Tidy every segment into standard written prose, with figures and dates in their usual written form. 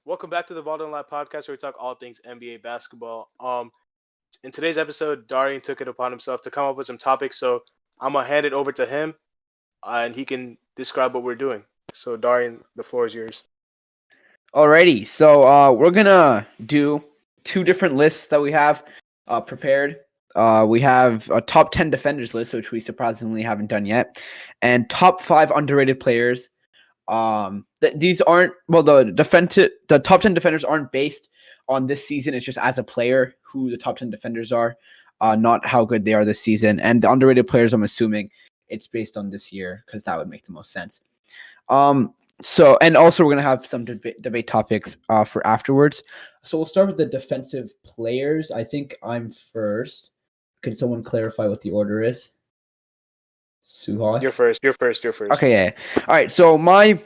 Welcome back to the Ball Live podcast where we talk all things NBA basketball. In today's episode, Darian took it upon himself to come up with some topics, so I'm gonna hand it over to him, and he can describe what we're doing. So, Darian, the floor is yours. Alrighty, so we're gonna do two different lists that we have prepared. We have a top 10 defenders list, which we surprisingly haven't done yet, and top 5 underrated players. These aren't the top 10 defenders aren't based on this season. It's just as a player who the top 10 defenders are, not how good they are this season. And the underrated players, I'm assuming it's based on this year because that would make the most sense. So, and also we're going to have some debate topics for afterwards. So we'll start with the defensive players. I think I'm first. Can someone clarify what the order is? Suhas? You're first. Okay, yeah. All right, so my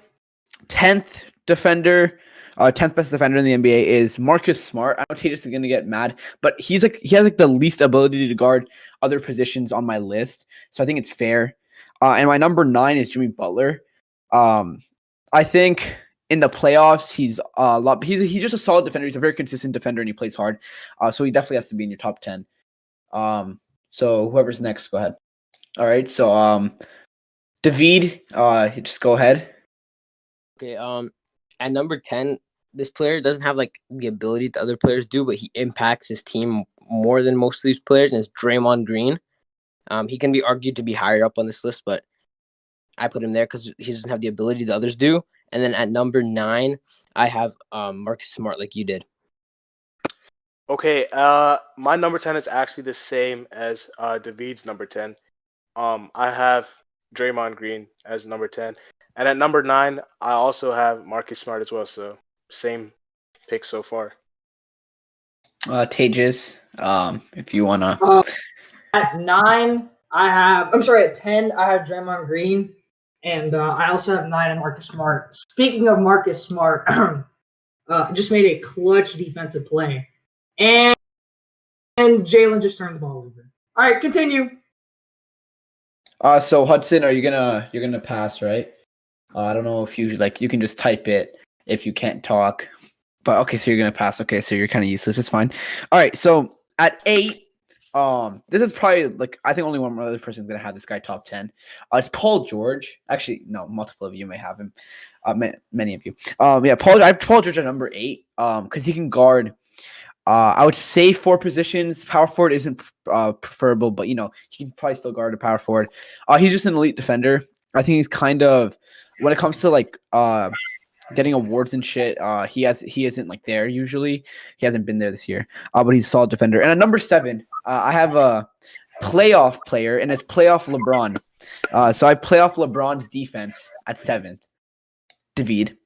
10th defender, 10th best defender in the NBA is Marcus Smart. I know Tatus is going to get mad, but he has the least ability to guard other positions on my list. So I think it's fair. And my number 9 is Jimmy Butler. I think in the playoffs, he's just a solid defender. He's a very consistent defender, and he plays hard. So he definitely has to be in your top 10. So whoever's next, go ahead. All right. So David, just go ahead. Okay. At number 10, this player doesn't have like the ability that other players do, but he impacts his team more than most of these players, and it's Draymond Green. He can be argued to be higher up on this list, but I put him there because he doesn't have the ability that others do. And then at number 9, I have Marcus Smart, like you did. Okay. My number 10 is actually the same as David's number 10. I have Draymond Green as number 10. And at number 9, I also have Marcus Smart as well. So same pick so far. Tejas, if you want to. At 9, at 10, I have Draymond Green. And I also have 9 and Marcus Smart. Speaking of Marcus Smart, just made a clutch defensive play. And Jalen just turned the ball over. All right, continue. So Hudson, you're gonna pass, right? I don't know if you can just type it if you can't talk. But okay, so you're gonna pass. Okay, so you're kind of useless. It's fine. All right, so at 8, this is probably I think only one other person is gonna have this guy top 10. It's Paul George. Actually, no, multiple of you may have him. Many of you. I have Paul George at number 8. Because he can guard. I would say 4 positions. Power forward isn't preferable, but he can probably still guard a power forward. He's just an elite defender. I think he's kind of, when it comes to getting awards and shit, he isn't there usually. He hasn't been there this year. But he's a solid defender. And at number 7, I have a playoff player, and it's playoff LeBron. So I have playoff LeBron's defense at 7th. David.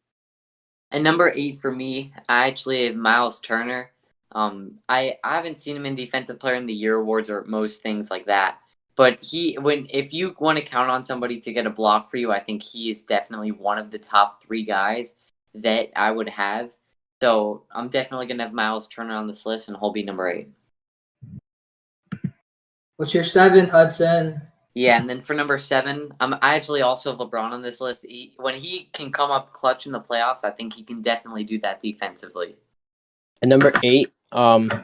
And number 8 for me, I actually have Miles Turner. I haven't seen him in Defensive Player in the Year awards or most things like that. But if you want to count on somebody to get a block for you, I think he is definitely one of the top 3 guys that I would have. So I'm definitely going to have Miles Turner on this list, and he'll be number 8. What's your 7, Hudson? Yeah, and then for number 7, I actually also have LeBron on this list. When he can come up clutch in the playoffs, I think he can definitely do that defensively. At number 8, I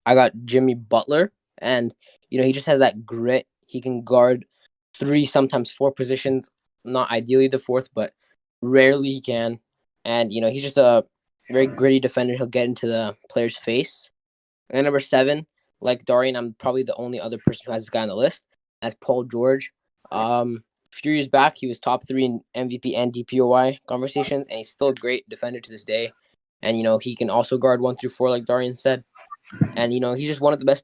got Jimmy Butler, and he just has that grit. He can guard 3, sometimes 4 positions. Not ideally the 4th, but rarely he can. And he's just a very gritty defender. He'll get into the player's face. And then number 7, like Darian, I'm probably the only other person who has this guy on the list. That's Paul George. A few years back, he was top 3 in MVP and DPOY conversations, and he's still a great defender to this day. And, he can also guard 1 through 4, like Darian said. And, he's just one of the best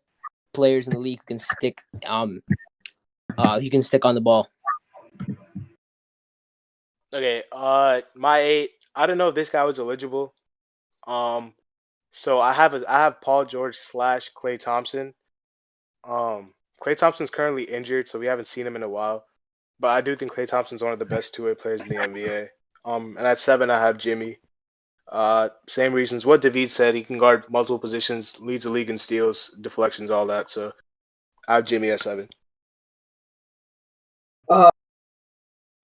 players in the league who can stick on the ball. Okay, my 8, I don't know if this guy was eligible. So I have Paul George / Klay Thompson. Klay Thompson's currently injured, so we haven't seen him in a while. But I do think Klay Thompson's one of the best two-way players in the NBA. And at 7, I have Jimmy. Same reasons. What David said, he can guard multiple positions, leads the league in steals, deflections, all that. So I have Jimmy at 7.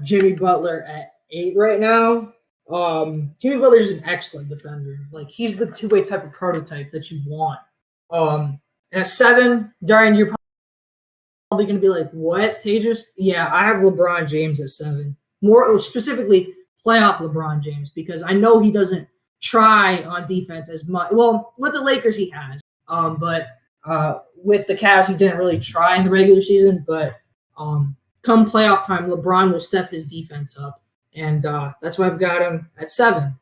Jimmy Butler at 8 right now. Jimmy Butler's an excellent defender. Like he's the two-way type of prototype that you want. And at 7, Darian, you're probably going to be like, "What, Tages?" Yeah, I have LeBron James at 7. More specifically, playoff LeBron James, because I know he doesn't try on defense as much. Well, with the Lakers, he has. But with the Cavs, he didn't really try in the regular season. But come playoff time, LeBron will step his defense up. And that's why I've got him at 7.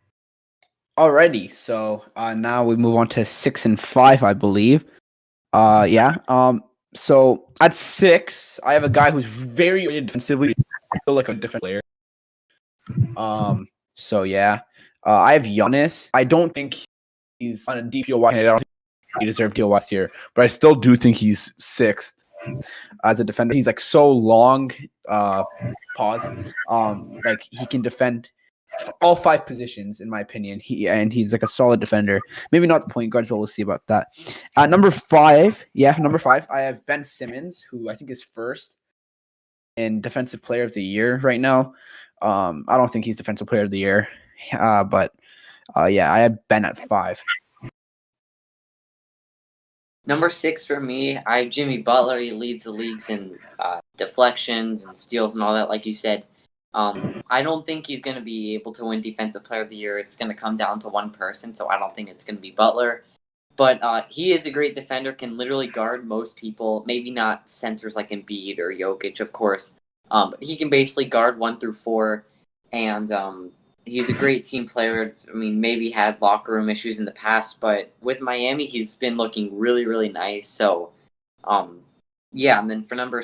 Alrighty, so now we move on to 6 and 5, I believe. Yeah. So at 6, I have a guy who's very defensively, still like a different player. So yeah, I have Giannis. I don't think he's on a DPOY. I don't think he deserved DPOY last year, but I still do think he's 6th as a defender. He's like so long. Pause. Like he can defend all 5 positions, in my opinion. He's like a solid defender. Maybe not the point guard, but we'll see about that. Number 5, I have Ben Simmons, who I think is 1st in Defensive Player of the Year right now. I don't think he's Defensive Player of the Year, but yeah, I have Ben at 5. Number 6 for me, I have Jimmy Butler. He leads the leagues in deflections and steals and all that, like you said. I don't think he's going to be able to win Defensive Player of the Year. It's going to come down to one person, so I don't think it's going to be Butler. But he is a great defender, can literally guard most people. Maybe not centers like Embiid or Jokic, of course. But he can basically guard 1 through 4, and he's a great team player. I mean, maybe had locker room issues in the past, but with Miami, he's been looking really, really nice. So, yeah. And then for number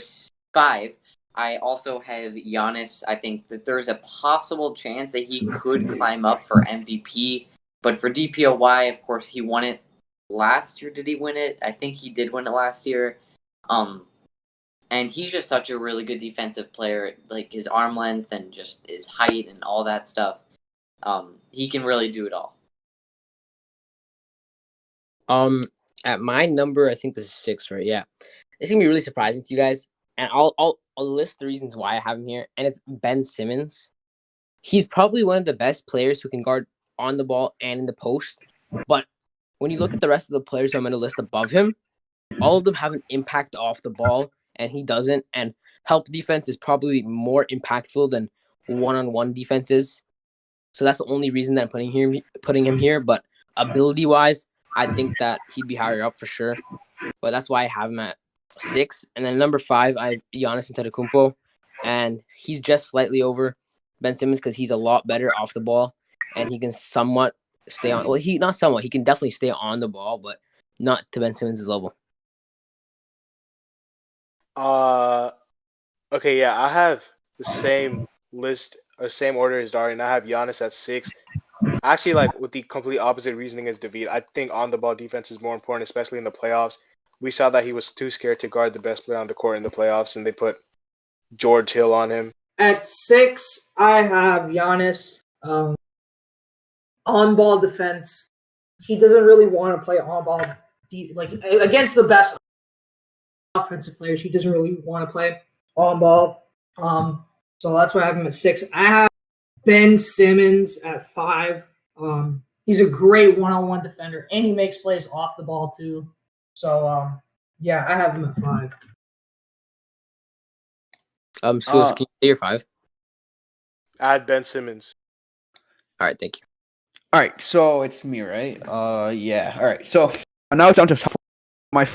5, I also have Giannis. I think that there's a possible chance that he could climb up for MVP. But for DPOY, of course, he won it last year. Did he win it? I think he did win it last year. And he's just such a really good defensive player. Like his arm length and just his height and all that stuff. He can really do it all. At my number, I think this is 6, right? Yeah, it's gonna be really surprising to you guys, and I'll list the reasons why I have him here. And it's Ben Simmons. He's probably one of the best players who can guard on the ball and in the post. But when you look at the rest of the players I'm going to list above him, all of them have an impact off the ball, and he doesn't. And help defense is probably more impactful than one-on-one defenses. So that's the only reason that I'm putting him here. But ability-wise, I think that he'd be higher up for sure. But that's why I have him at 6. And then number 5, I have Giannis Antetokounmpo. And he's just slightly over Ben Simmons because he's a lot better off the ball. And he can somewhat stay on. Well, he can definitely stay on the ball, but not to Ben Simmons' level. Okay, yeah, I have the same list or same order as Darian. I have Giannis at 6. Actually, like with the complete opposite reasoning as David, I think on the ball defense is more important, especially in the playoffs. We saw that he was too scared to guard the best player on the court in the playoffs, and they put George Hill on him. At 6, I have Giannis. On-ball defense. He doesn't really want to play on-ball like against the best offensive players. He doesn't really want to play on-ball. So that's why I have him at 6. I have Ben Simmons at 5. He's a great one-on-one defender, and he makes plays off the ball too. So yeah, I have him at 5. So can you say your 5? I had Ben Simmons. All right, thank you. All right, so it's me, right? Yeah. All right, so now it's down to my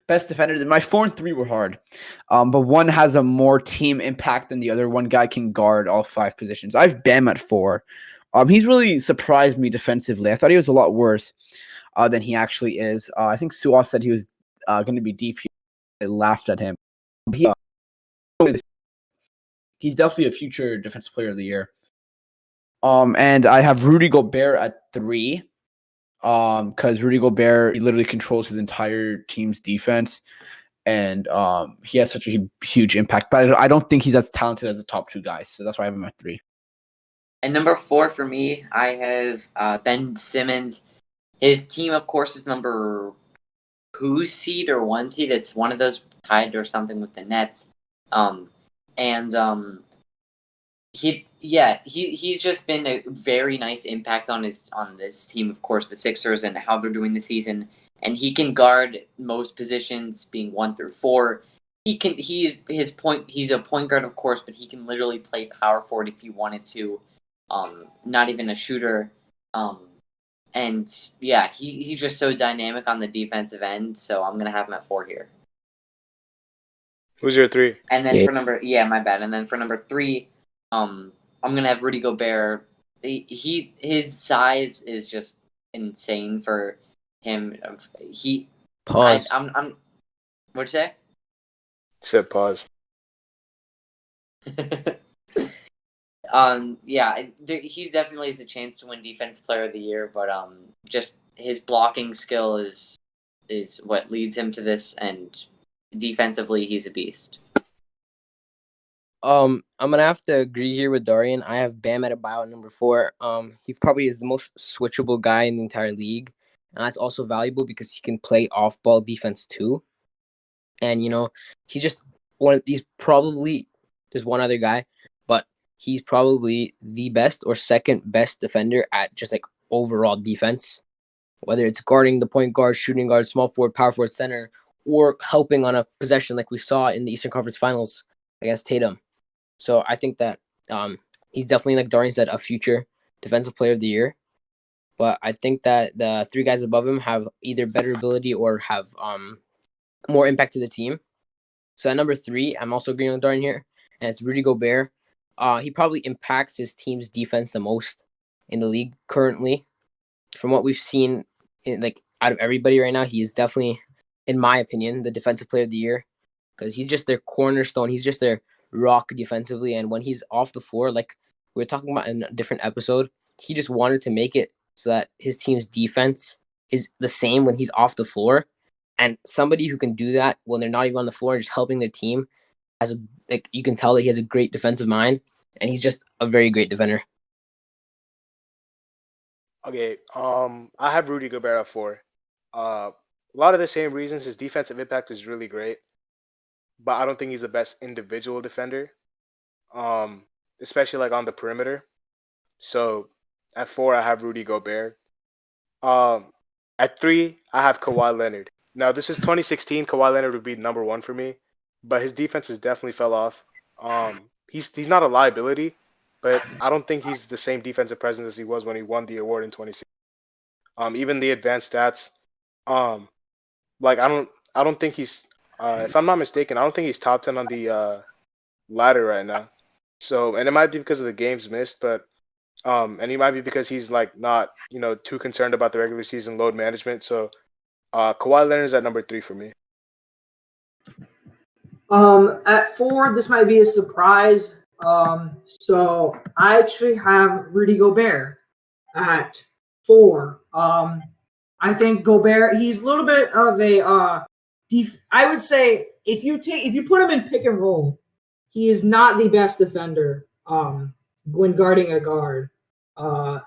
best defender. My 4 and 3 were hard, but one has a more team impact than the other. One guy can guard all 5 positions. I have Bam at 4. He's really surprised me defensively. I thought he was a lot worse than he actually is. I think Suwa said he was going to be DP. I laughed at him. He's definitely a future defensive player of the year. And I have Rudy Gobert at 3. Because Rudy Gobert, he literally controls his entire team's defense, and he has such a huge impact. But I don't think he's as talented as the top 2 guys, so that's why I have him at 3. And number 4 for me, I have Ben Simmons. His team, of course, is number 2 seed or 1 seed. It's one of those tied or something with the Nets. he's just been a very nice impact on this team, of course, the Sixers and how they're doing the season. And he can guard most positions, being 1 through 4. He's a point guard, of course, but he can literally play power forward if he wanted to. Not even a shooter. And yeah, he's just so dynamic on the defensive end. So I'm gonna have him at 4 here. Who's your 3? And then my bad. And then for number 3, I'm gonna have Rudy Gobert. His size is just insane for him. Pause. I'm what'd you say? Said pause. He's definitely has a chance to win Defensive Player of the Year, but just his blocking skill is what leads him to this, and defensively he's a beast. I'm gonna have to agree here with Darian. I have Bam Adebayo at number 4. He probably is the most switchable guy in the entire league, and that's also valuable because he can play off-ball defense too. And he's just he's probably there's one other guy, but he's probably the best or second best defender at just like overall defense, whether it's guarding the point guard, shooting guard, small forward, power forward, center, or helping on a possession like we saw in the Eastern Conference Finals against Tatum. So I think that he's definitely, like Darian said, a future Defensive Player of the Year. But I think that the 3 guys above him have either better ability or have more impact to the team. So at number 3, I'm also agreeing with Darian here, and it's Rudy Gobert. He probably impacts his team's defense the most in the league currently. From what we've seen, out of everybody right now, he is definitely, in my opinion, the Defensive Player of the Year because he's just their cornerstone. He's just their rock defensively, and when he's off the floor, like we were talking about in a different episode, he just wanted to make it so that his team's defense is the same when he's off the floor. And somebody who can do that when they're not even on the floor, just helping their team, you can tell that he has a great defensive mind, and he's just a very great defender. Okay, I have Rudy Gobert at 4. A lot of the same reasons. His defensive impact is really great, but I don't think he's the best individual defender, especially like on the perimeter. So at 4, I have Rudy Gobert. At 3, I have Kawhi Leonard. Now, this is 2016. Kawhi Leonard would be number 1 for me, but his defense has definitely fell off. He's not a liability, but I don't think he's the same defensive presence as he was when he won the award in 2016. Even the advanced stats, I don't think he's. If I'm not mistaken, I don't think he's top 10 on the ladder right now. So, and it might be because of the games missed, but and he might be because he's not too concerned about the regular season load management. So, Kawhi Leonard is at number 3 for me. At 4, this might be a surprise. So I actually have Rudy Gobert at 4. I think Gobert, he's a little bit of a I would say if you put him in pick and roll, he is not the best defender when guarding a guard.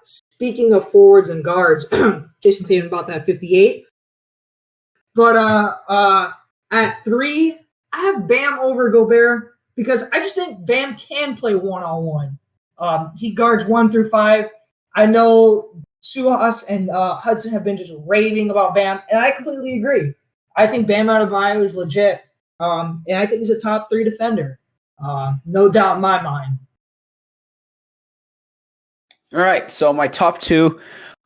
Speaking of forwards and guards, Jason Tatum about that 58. But at 3, I have Bam over Gobert because I just think Bam can play one-on-one. He guards 1 through 5. I know Suhas and Hudson have been just raving about Bam, and I completely agree. I think Bam Adebayo is legit, and I think he's a top 3 defender. No doubt in my mind. All right, so my top 2,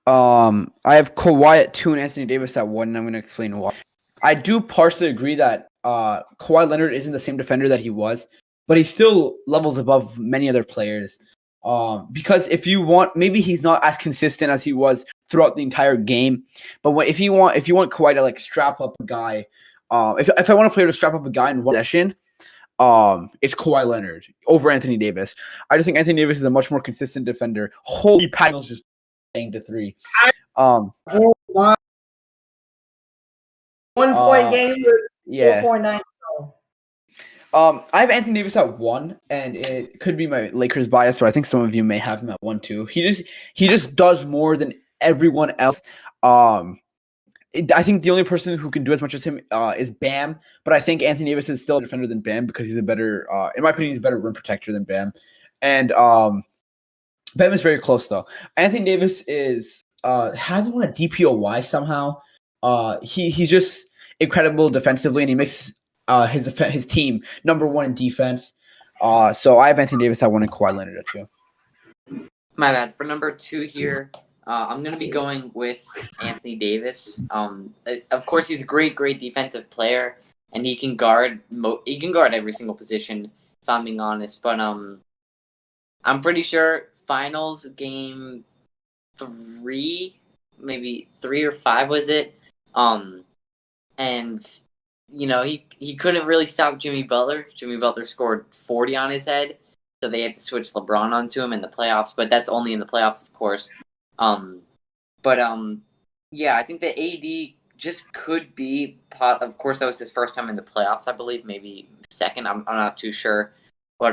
I have Kawhi at 2 and Anthony Davis at 1, and I'm going to explain why. I do partially agree that Kawhi Leonard isn't the same defender that he was, but he still levels above many other players. Because if you want, maybe he's not as consistent as he was throughout the entire game. But if you want Kawhi to strap up a guy, if I want a player to strap up a guy in one session, it's Kawhi Leonard over Anthony Davis. I just think Anthony Davis is a much more consistent defender. Holy Paddles just banged to 3. Oh my. 1 point game with 4.9. I have Anthony Davis at 1, and it could be my Lakers bias, but I think some of you may have him at 1 too. He just does more than everyone else. I think the only person who can do as much as him is Bam, but I think Anthony Davis is still a defender than Bam because he's a better, in my opinion, he's a better rim protector than Bam. And Bam is very close though. Anthony Davis is hasn't won a DPOY somehow. He's just incredible defensively, and he makes his team number one in defense. So I have Anthony Davis at 1 and Kawhi Leonard at 2. My bad. For number 2 here, I'm going to be going with Anthony Davis. Of course, he's a great defensive player, and he can guard every single position, if I'm being honest. But I'm pretty sure finals game 3, maybe 3 or 5 was it? And he couldn't really stop Jimmy Butler. Jimmy Butler scored 40 on his head. So they had to switch LeBron onto him in the playoffs, but that's only in the playoffs, of course. Yeah, I think that AD just could be. Of course, that was his first time in the playoffs, I believe, maybe second. I'm not too sure, but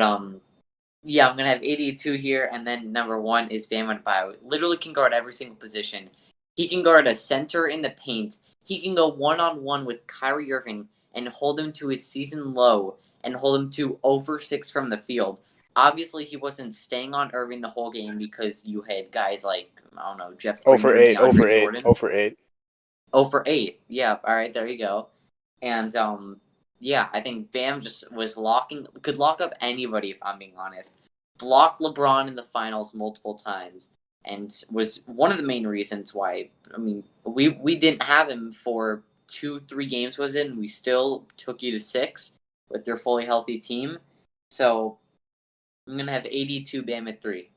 yeah, I'm gonna have AD at 2 here, and then number 1 is Bam Adebayo. Literally can guard every single position. He can guard a center in the paint. He can go 1-on-1 with Kyrie Irving and hold him to his season low and hold him to over 6 from the field. Obviously, he wasn't staying on Irving the whole game because you had guys like, I don't know, Jeff Green. 0 for 8, 0 for 8, 0 for 8. 0 for 8. Yeah, all right, there you go. And, yeah, I think Bam just could lock up anybody, if I'm being honest. Blocked LeBron in the finals multiple times and was one of the main reasons why, we didn't have him for 2-3 games, was it? And we still took you to 6 with your fully healthy team. So I'm gonna have 82 Bam at 3.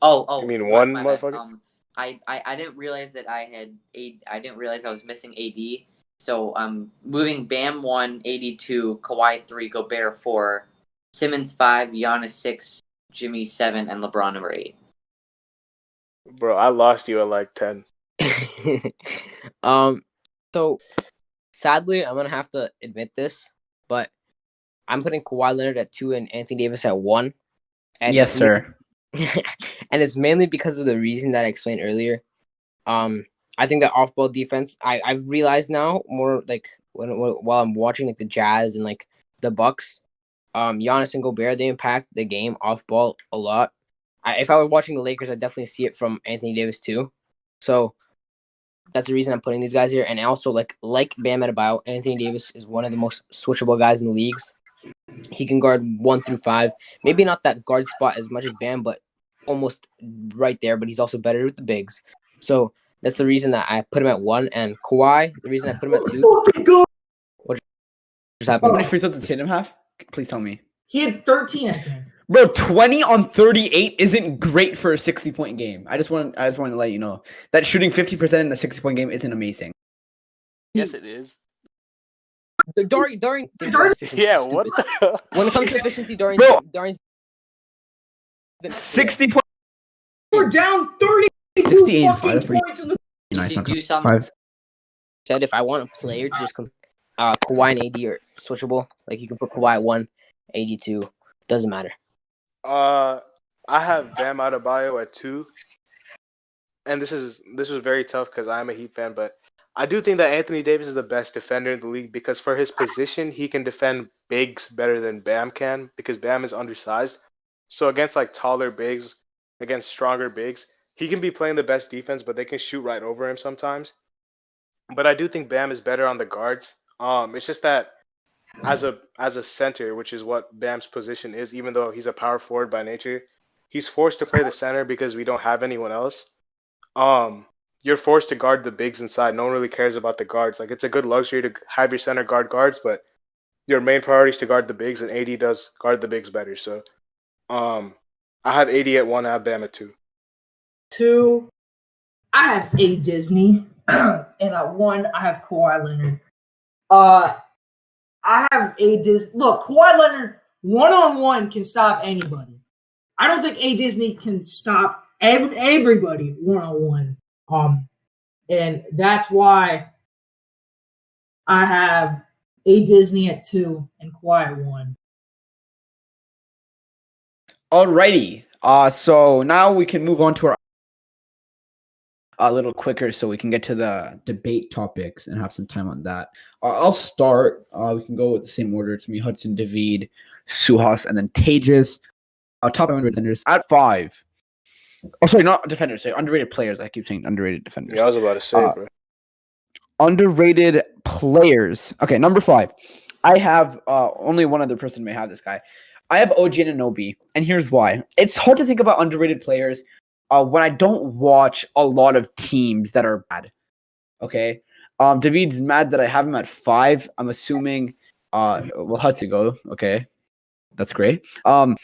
Oh. You mean 1, motherfucker? I didn't realize that I didn't realize I was missing AD. So I'm moving Bam 1, 82, Kawhi 3, Gobert 4, Simmons 5, Giannis 6, Jimmy 7, and LeBron number 8. Bro, I lost you at like 10. So sadly, I'm gonna have to admit this, but I'm putting Kawhi Leonard at 2 and Anthony Davis at 1. And Yes, sir. And it's mainly because of the reason that I explained earlier. I think that off-ball defense, I've realized now more like while I'm watching like the Jazz and like the Bucks, Giannis and Gobert, they impact the game off-ball a lot. If I were watching the Lakers, I'd definitely see it from Anthony Davis too. So that's the reason I'm putting these guys here. And also like Bam Adebayo, Anthony Davis is one of the most switchable guys in the leagues. He can guard 1 through 5. Maybe not that guard spot as much as Bam, but almost right there. But he's also better with the bigs. So that's the reason that I put him at 1. And Kawhi, the reason I put him at 2. What just happened? How many free throws did Tatum have? Please tell me. He had 13, I think. Bro, 20 on 38 isn't great for a 60-point game. I just want to let you know that shooting 50% in a 60-point game isn't amazing. Yes, it is. During Yeah, what the hell? when it comes to efficiency, Darian's 60 points. We're down 32 68 and 5, fucking that's pretty points in the nice. You do something. Fives. said if I want a player to just come, Kawhi and AD are switchable. Like you can put Kawhi at 1, AD 2. Doesn't matter. I have Bam Adebayo at 2, and this was very tough because I'm a Heat fan, but I do think that Anthony Davis is the best defender in the league because for his position, he can defend bigs better than Bam can because Bam is undersized. So against like taller bigs, against stronger bigs, he can be playing the best defense, but they can shoot right over him sometimes. But I do think Bam is better on the guards. It's just that as a center, which is what Bam's position is, even though he's a power forward by nature, he's forced to play the center because we don't have anyone else. You're forced to guard the bigs inside. No one really cares about the guards. Like it's a good luxury to have your center guard guards, but your main priority is to guard the bigs, and AD does guard the bigs better. So, I have AD at 1. I have Bam at 2. 2, I have A Disney, and at 1, I have Kawhi Leonard. I have A Disney. Look, Kawhi Leonard 1-on-1 can stop anybody. I don't think A Disney can stop everybody 1-on-1. And that's why I have A Disney at 2 and Kawhi at 1. Alrighty. So now we can move on to our a little quicker so we can get to the debate topics and have some time on that. I'll start. We can go with the same order. It's me, Hudson, David, Suhas, and then Tejas. top underrated defenders at 5. Oh, sorry, not defenders. Sorry, underrated players. I keep saying underrated defenders. Yeah, I was about to say, bro. Underrated players. Okay, number 5. I have only one other person may have this guy. I have OG Anunoby, and here's why. It's hard to think about underrated players when I don't watch a lot of teams that are bad. Okay, David's mad that I have him at 5. I'm assuming. Well, how'd it go? Okay, that's great. I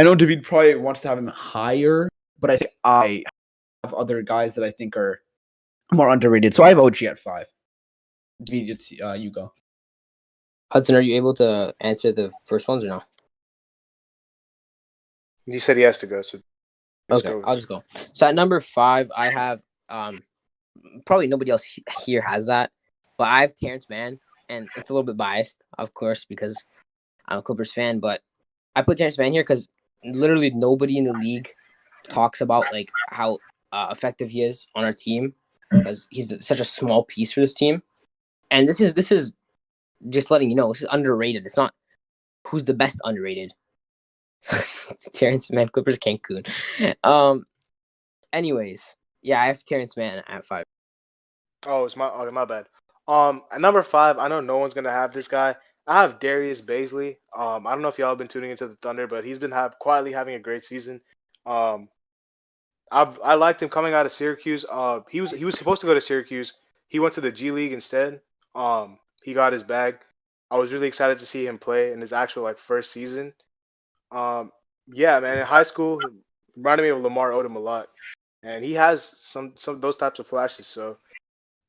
know David probably wants to have him higher, but I think I have other guys that I think are more underrated. So I have OG at 5. David, it's you go. Hudson, are you able to answer the first ones or no? He said he has to go, so Okay, I'll just go. So at number 5, I have probably nobody else here has that, but I have Terrence Mann, and it's a little bit biased, of course, because I'm a Clippers fan. But I put Terrence Mann here because literally nobody in the league talks about like how effective he is on our team because he's such a small piece for this team. And this is just letting you know this is underrated. It's not who's the best underrated. It's Terrence Mann, Clippers, Cancun. Anyways, yeah, I have Terrence Mann at 5. Oh, it's my bad. At number 5, I know no one's gonna have this guy. I have Darius Baisley. I don't know if y'all have been tuning into the Thunder, but he's been quietly having a great season. I liked him coming out of Syracuse. He was supposed to go to Syracuse. He went to the G League instead. He got his bag. I was really excited to see him play in his actual first season. Yeah, man, in high school, he reminded me of Lamar Odom a lot, and he has some of those types of flashes. So,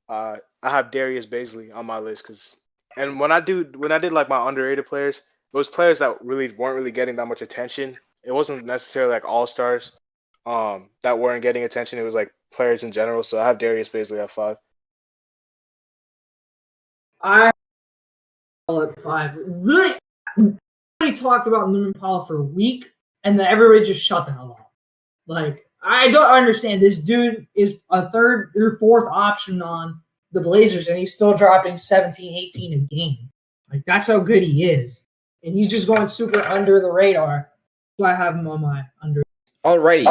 I have Darius Baisley on my list and when I did like my underrated players, it was players that really weren't really getting that much attention. It wasn't necessarily like all stars, that weren't getting attention. It was like players in general. So I have Darius Baisley at 5. I at 5. Really, talked about Norman Powell for a week, and then everybody just shut the hell up. Like, I don't understand. This dude is a 3rd or 4th option on the Blazers, and he's still dropping 17, 18 a game. Like, that's how good he is. And he's just going super under the radar. So I have him on my under. Alrighty.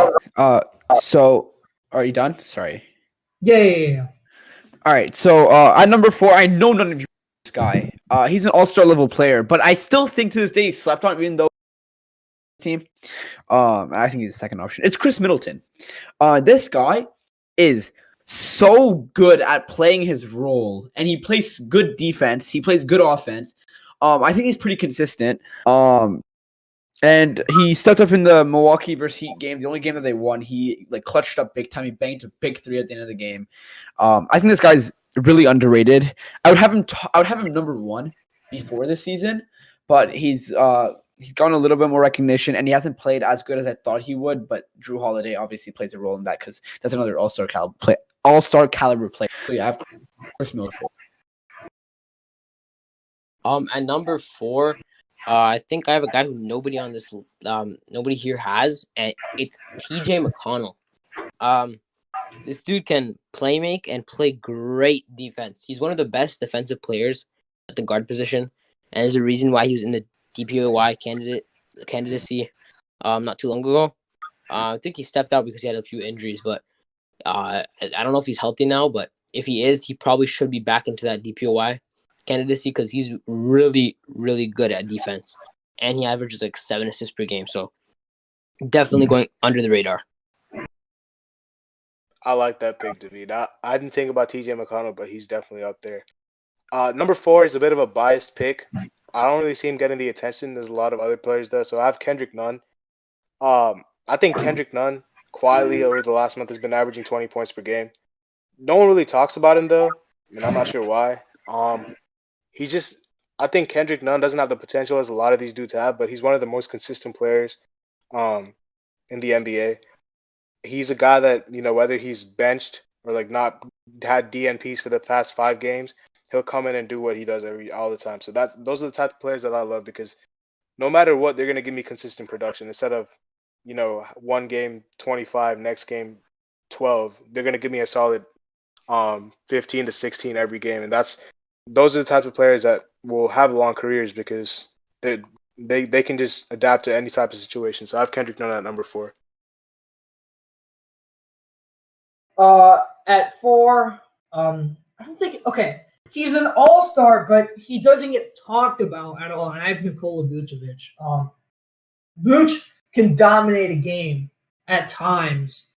So are you done? Sorry. Yeah. All right. So at number 4, I know none of you know this guy. He's an all-star level player, but I still think to this day he slept on even though team. I think he's the second option. It's Chris Middleton. This guy is so good at playing his role, and he plays good defense. He plays good offense. I think he's pretty consistent. And he stepped up in the Milwaukee versus Heat game, the only game that they won. He clutched up big time. He banked a big 3 at the end of the game. I think this guy's really underrated. I would have him number 1 before this season, but he's gotten a little bit more recognition, and he hasn't played as good as I thought he would. But Drew Holiday obviously plays a role in that because that's another all-star caliber player. So yeah, I have Chris Middleton. At number 4, I think I have a guy who nobody on this nobody here has, and it's TJ McConnell. This dude can play make and play great defense. He's one of the best defensive players at the guard position, and there's a reason why he was in the DPOY candidacy not too long ago. I think he stepped out because he had a few injuries, but I don't know if he's healthy now, but if he is, he probably should be back into that DPOY candidacy because he's really, really good at defense. And he averages 7 assists per game, so definitely going under the radar. I like that pick, David. I didn't think about TJ McConnell, but he's definitely up there. Number 4 is a bit of a biased pick. I don't really see him getting the attention as a lot of other players do. So I have Kendrick Nunn. I think Kendrick Nunn quietly over the last month has been averaging 20 points per game. No one really talks about him though, and I'm not sure why. I think Kendrick Nunn doesn't have the potential as a lot of these dudes have, but he's one of the most consistent players in the NBA. He's a guy that, whether he's benched or not had DNPs for the past 5 games, he'll come in and do what he does all the time. So those are the type of players that I love because no matter what, they're going to give me consistent production instead of, one game 25, next game 12. They're going to give me a solid 15 to 16 every game, and those are the types of players that will have long careers because they can just adapt to any type of situation. So I have Kendrick Nunn at number 4. At 4, I don't think. Okay, he's an all-star, but he doesn't get talked about at all. And I have Nikola Buchovich. Vooch can dominate a game at times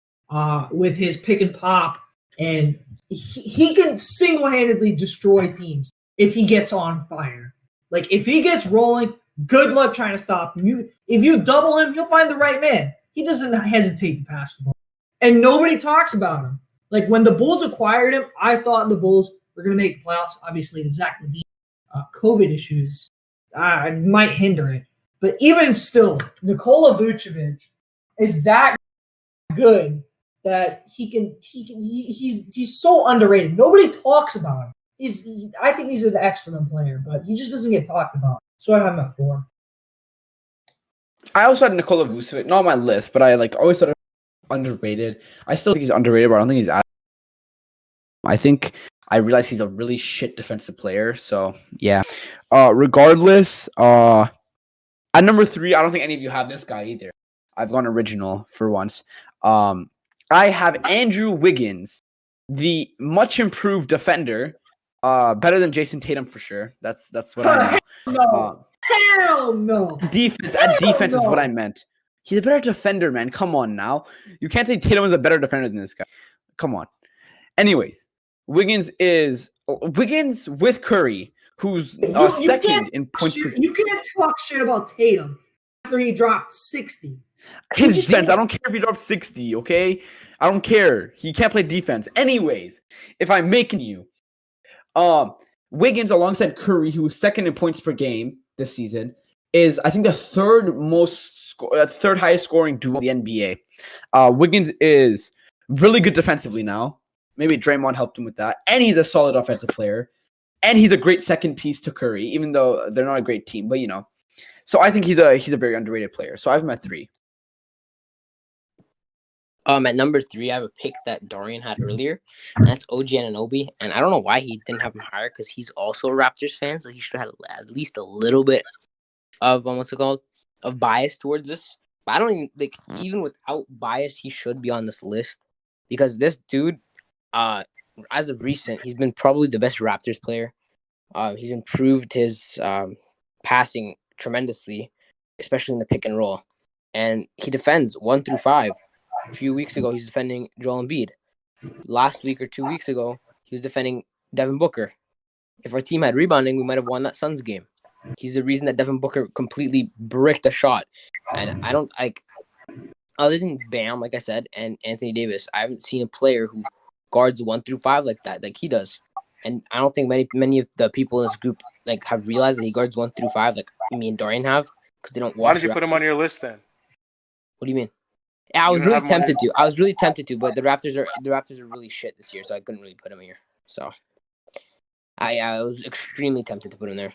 with his pick and pop, and he can single-handedly destroy teams if he gets on fire. Like, if he gets rolling, good luck trying to stop him. If you double him, he'll find the right man. He doesn't hesitate to pass the ball. And nobody talks about him. Like, when the Bulls acquired him, I thought the Bulls were going to make the playoffs. Obviously, the Zach LaVine COVID issues might hinder it. But even still, Nikola Buchovich is that good that he's so underrated. Nobody talks about him. I think he's an excellent player, but he just doesn't get talked about. So I have him at 4. I also had Nikola Vucevic, not on my list, but I always thought underrated. I still think he's underrated, but I don't think he's I realize he's a really shit defensive player. So yeah. Regardless, at number 3, I don't think any of you have this guy either. I've gone original for once. I have Andrew Wiggins, the much improved defender. Better than Jason Tatum for sure. That's what I know. Hell no. Defense no. is what I meant. He's a better defender, man. Come on now. You can't say Tatum is a better defender than this guy. Come on. Anyways, Wiggins with Curry, who's second in points per game. You can't talk shit about Tatum after he dropped 60. His defense, I don't care if he dropped 60, okay? I don't care. He can't play defense. Anyways, if I'm making you, Wiggins alongside Curry, who was second in points per game this season, is I think the third highest scoring duo in the NBA. Wiggins is really good defensively now. Maybe Draymond helped him with that, and he's a solid offensive player, and he's a great second piece to Curry, even though they're not a great team. But so I think he's a very underrated player. So I have him at 3. At number 3, I have a pick that Dorian had earlier, and that's OG Anunoby. And I don't know why he didn't have him higher, because he's also a Raptors fan, so he should have had at least a little bit of of bias towards this. But I don't even without bias, he should be on this list, because this dude, as of recent, he's been probably the best Raptors player. He's improved his passing tremendously, especially in the pick and roll, and he defends 1 through 5. A few weeks ago, he's defending Joel Embiid. Last week or 2 weeks ago, he was defending Devin Booker. If our team had rebounding, we might have won that Suns game. He's the reason that Devin Booker completely bricked a shot. And I don't other than Bam, like I said, and Anthony Davis, I haven't seen a player who guards 1 through 5 like that, like he does. And I don't think many of the people in this group have realized that he guards 1 through 5, like me and Dorian have, because they don't. Why did you put him on your list then? What do you mean? Yeah, I was really tempted to. I was really tempted to, but the Raptors are really shit this year, so I couldn't really put him here. So I was extremely tempted to put him there.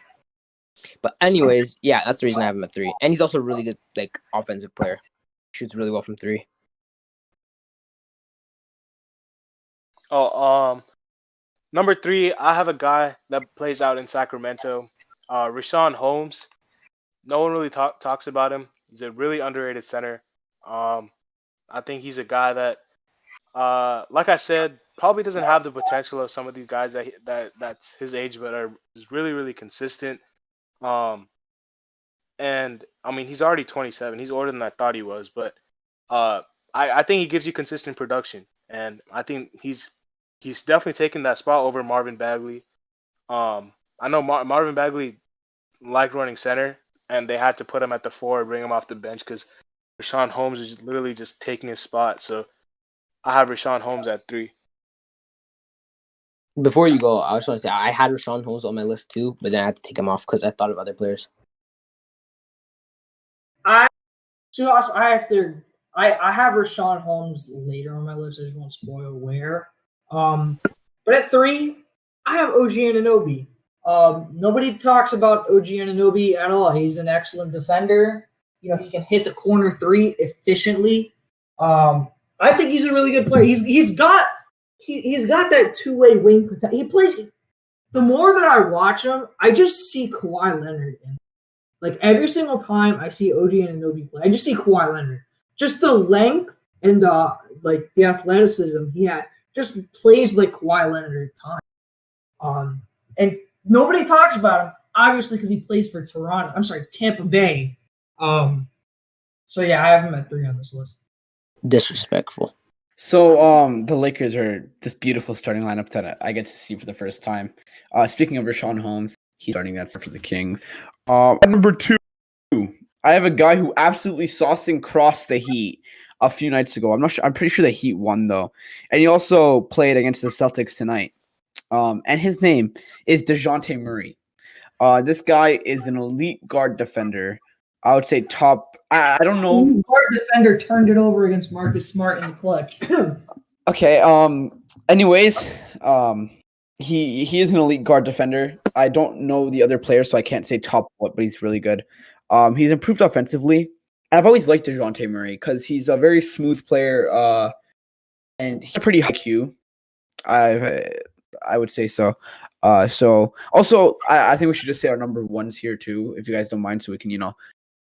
But anyways, yeah, that's the reason I have him at 3. And he's also a really good offensive player. Shoots really well from 3. Number 3, I have a guy that plays out in Sacramento, Rashawn Holmes. No one really talks about him. He's a really underrated center. I think he's a guy that, like I said, probably doesn't have the potential of some of these guys that's his age, but is really, really consistent. And I mean, he's already 27. He's older than I thought he was, but I think he gives you consistent production, and I think he's definitely taken that spot over Marvin Bagley. I know Marvin Bagley liked running center, and they had to put him at the 4, bring him off the bench because Rashawn Holmes is literally just taking his spot. So I have Rashawn Holmes at 3. Before you go, I just want to say I had Rashawn Holmes on my list too, but then I had to take him off because I thought of other players. I have Rashawn Holmes later on my list. I just won't spoil where. But at 3, I have OG Anunoby. Nobody talks about OG Anunoby at all. He's an excellent defender. He can hit the corner 3 efficiently. I think he's a really good player. He's got that two-way wing potential. He plays. The more that I watch him, I just see Kawhi Leonard in him. Like every single time I see OG Anunoby play, I just see Kawhi Leonard. Just the length and the athleticism he had just plays like Kawhi Leonard at times. And nobody talks about him, obviously, because he plays for Tampa Bay. So yeah, I have him at 3 on this list. Disrespectful. So the Lakers are this beautiful starting lineup that I get to see for the first time. Speaking of Rashawn Holmes, he's starting that for the Kings. At number 2, I have a guy who absolutely sauced and crossed the Heat a few nights ago. I'm pretty sure the Heat won though, and he also played against the Celtics tonight. And his name is Dejante Murray. This guy is an elite guard defender. I would say top. I don't know. Guard defender turned it over against Marcus Smart in the clutch. Okay. Anyways, he is an elite guard defender. I don't know the other players, so I can't say top what, but he's really good. He's improved offensively. And I've always liked Dejante Murray because he's a very smooth player. And he's a pretty high IQ. I would say so. So also, I think we should just say our number ones here too, if you guys don't mind, so we can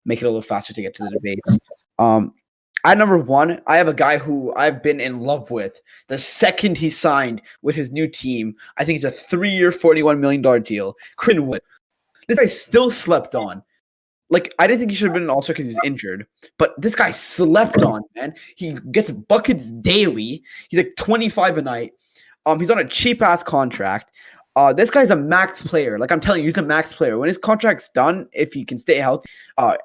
make it a little faster to get to the debates. At number 1, I have a guy who I've been in love with the second he signed with his new team. I think it's a 3-year, $41 million deal. Christian Wood. This guy still slept on. Like, I didn't think he should have been an all-star because he's injured, but this guy slept on, man. He gets buckets daily. He's like 25 a night. He's on a cheap-ass contract. This guy's a max player. Like I'm telling you, he's a max player. When his contract's done, if he can stay healthy,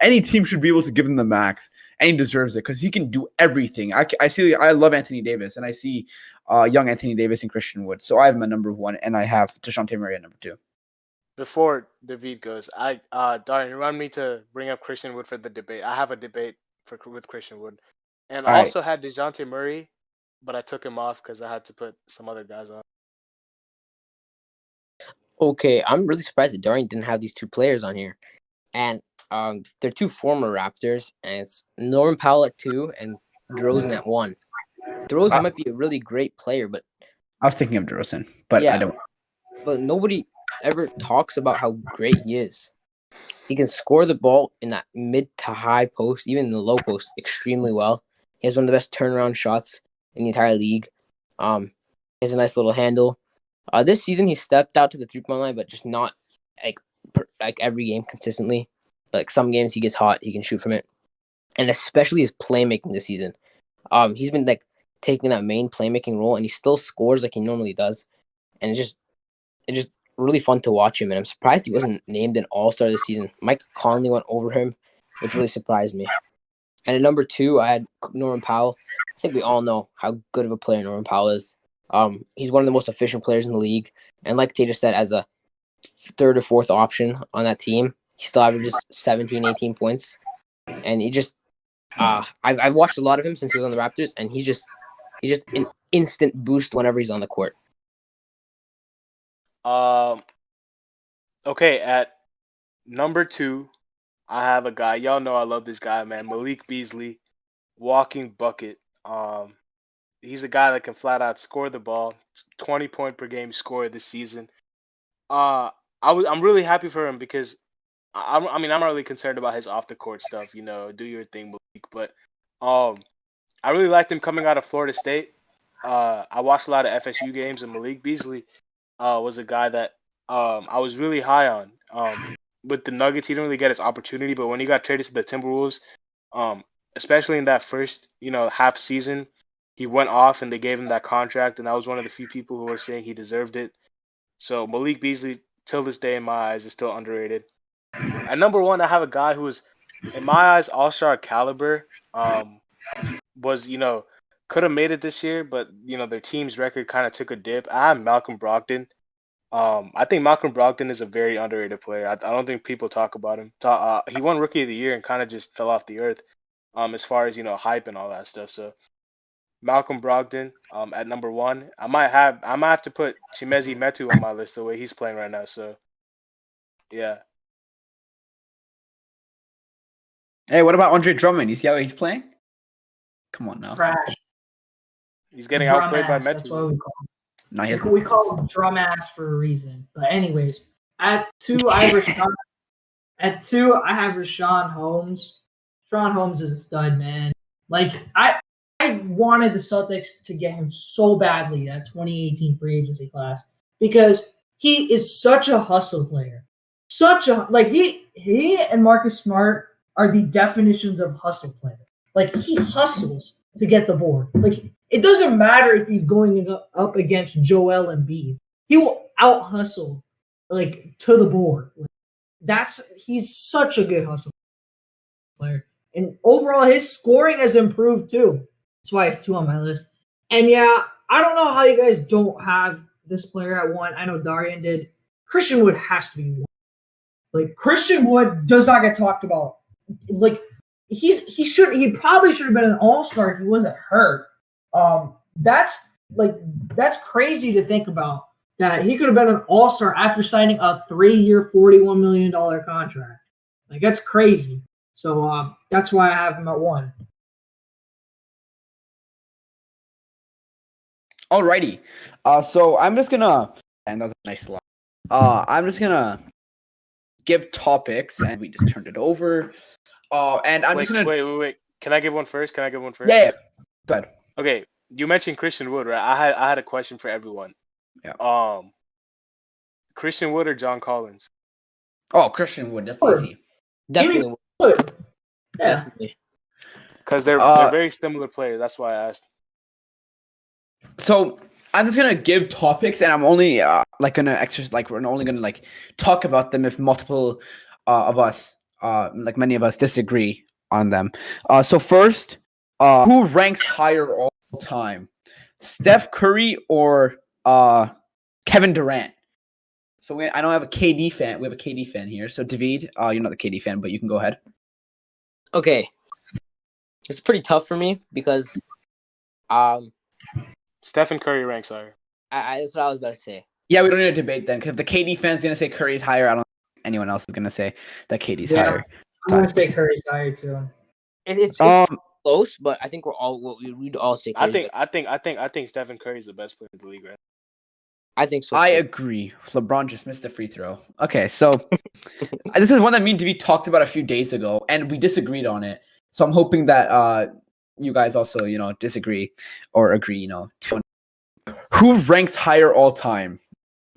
any team should be able to give him the max, and he deserves it because he can do everything. I love Anthony Davis, and I see young Anthony Davis and Christian Wood. So I have him at number 1, and I have Dejante Murray at number 2. Before David goes, Darian, remind me to bring up Christian Wood for the debate. I have a debate with Christian Wood, and I also had Dejante Murray, but I took him off because I had to put some other guys on. Okay, I'm really surprised that Darian didn't have these 2 players on here. And they're 2 former Raptors, and it's Norman Powell at 2 and DeRozan at 1. DeRozan might be a really great player, but I was thinking of DeRozan, but yeah, I don't. But nobody ever talks about how great he is. He can score the ball in that mid to high post, even in the low post, extremely well. He has one of the best turnaround shots in the entire league. He has a nice little handle. This season, he stepped out to the 3-point line, but just not like every game consistently. Like some games, he gets hot, he can shoot from it, and especially his playmaking this season. He's been like taking that main playmaking role, and he still scores like he normally does. And it's just really fun to watch him. And I'm surprised he wasn't named an All-Star this season. Mike Conley went over him, which really surprised me. And at number 2, I had Norman Powell. I think we all know how good of a player Norman Powell is. He's one of the most efficient players in the league. And like Tay just said, as a 3rd or 4th option on that team, he still averages 17, 18 points. And he just, I've watched a lot of him since he was on the Raptors, and he's just an instant boost whenever he's on the court. Okay, at number 2, I have a guy. Y'all know I love this guy, man. Malik Beasley, walking bucket. He's a guy that can flat out score the ball. 20-point per game scorer this season. I'm really happy for him because I'm not really concerned about his off the court stuff. Do your thing, Malik. But I really liked him coming out of Florida State. I watched a lot of FSU games, and Malik Beasley was a guy that I was really high on. With the Nuggets, he didn't really get his opportunity, but when he got traded to the Timberwolves, especially in that first half season, he went off and they gave him that contract, and I was one of the few people who were saying he deserved it. So Malik Beasley, till this day in my eyes, is still underrated. At number 1, I have a guy who is, in my eyes, all-star caliber. Was could have made it this year, but their team's record kind of took a dip. I have Malcolm Brogdon. I think Malcolm Brogdon is a very underrated player. I don't think people talk about him. He won Rookie of the Year and kind of just fell off the earth, as far as hype and all that stuff. So Malcolm Brogdon, at number 1. I might have to put Chimezie Metu on my list the way he's playing right now. So yeah. Hey, what about Andre Drummond? You see how he's playing? Come on now. Trash. He's getting Drum outplayed by ass, that's what Metu. we call him. We call him drum ass for a reason. But anyways, at 2, I have Rashaan. At 2, I have Rashawn Holmes. Rashawn Holmes is a stud, man. Like I wanted the Celtics to get him so badly that 2018 free agency class because he is such a hustle player. He and Marcus Smart are the definitions of hustle player. Like he hustles to get the board. Like it doesn't matter if he's going up against Joel Embiid. He will out hustle like to the board. He's such a good hustle player. And overall his scoring has improved too. That's why it's 2 on my list. And yeah, I don't know how you guys don't have this player at 1. I know Darian did. Christian Wood has to be 1. Like Christian Wood does not get talked about. Like he probably should have been an all-star if he wasn't hurt. That's crazy to think about that he could have been an all-star after signing a 3-year, $41 million contract. Like that's crazy. So that's why I have him at 1. Alrighty. So I'm just gonna, and that's a nice line. I'm just gonna give topics, and we just turned it over. And I'm just gonna wait. Can I give one first? Yeah. Go ahead. Okay, you mentioned Christian Wood, right? I had a question for everyone. Yeah. Christian Wood or John Collins? Oh, Christian Wood. That's easy. Definitely. Yeah. Definitely. Because they're very similar players. That's why I asked. So I'm just gonna give topics, and I'm only gonna exercise. Like we're only gonna talk about them if multiple of us, many of us, disagree on them. So first, who ranks higher all time, Steph Curry or Kevin Durant? So I don't have a KD fan. We have a KD fan here. So David, you're not the KD fan, but you can go ahead. Okay. It's pretty tough for me because Stephen Curry ranks higher. That's what I was about to say. Yeah, we don't need to debate then, because if the KD fan's gonna say Curry's higher, I don't think anyone else is gonna say that KD's higher. I'm gonna say Curry's higher too. It's close, but I think we'd all say Curry. I think Stephen Curry's the best player in the league, right? I think so. I agree. LeBron just missed a free throw. Okay, so this is one that me and David talked about a few days ago, and we disagreed on it. So I'm hoping that you guys also, disagree or agree, Who ranks higher all time?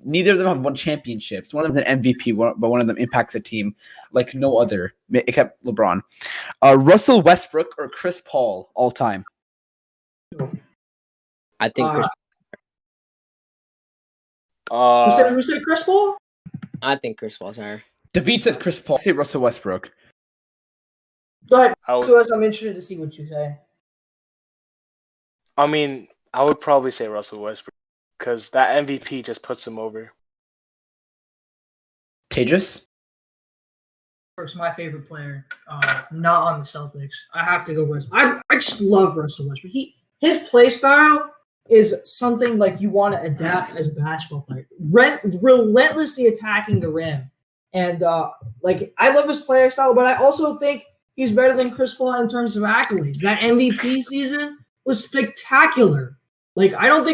Neither of them have won championships. One of them's an MVP, but one of them impacts a team like no other, except LeBron. Russell Westbrook or Chris Paul all time? I think Chris. Who said Chris Paul? I think Chris Paul's higher. David said Chris Paul. I say Russell Westbrook. Go ahead. So I'm interested to see what you say. I mean, I would probably say Russell Westbrook because that MVP just puts him over. Tejas? Westbrook's my favorite player. Not on the Celtics. I have to go Westbrook. I just love Russell Westbrook. His play style is something like you want to adapt as a basketball player. Relentlessly attacking the rim. And I love his player style, but I also think he's better than Chris Paul in terms of accolades. That MVP season was spectacular. We all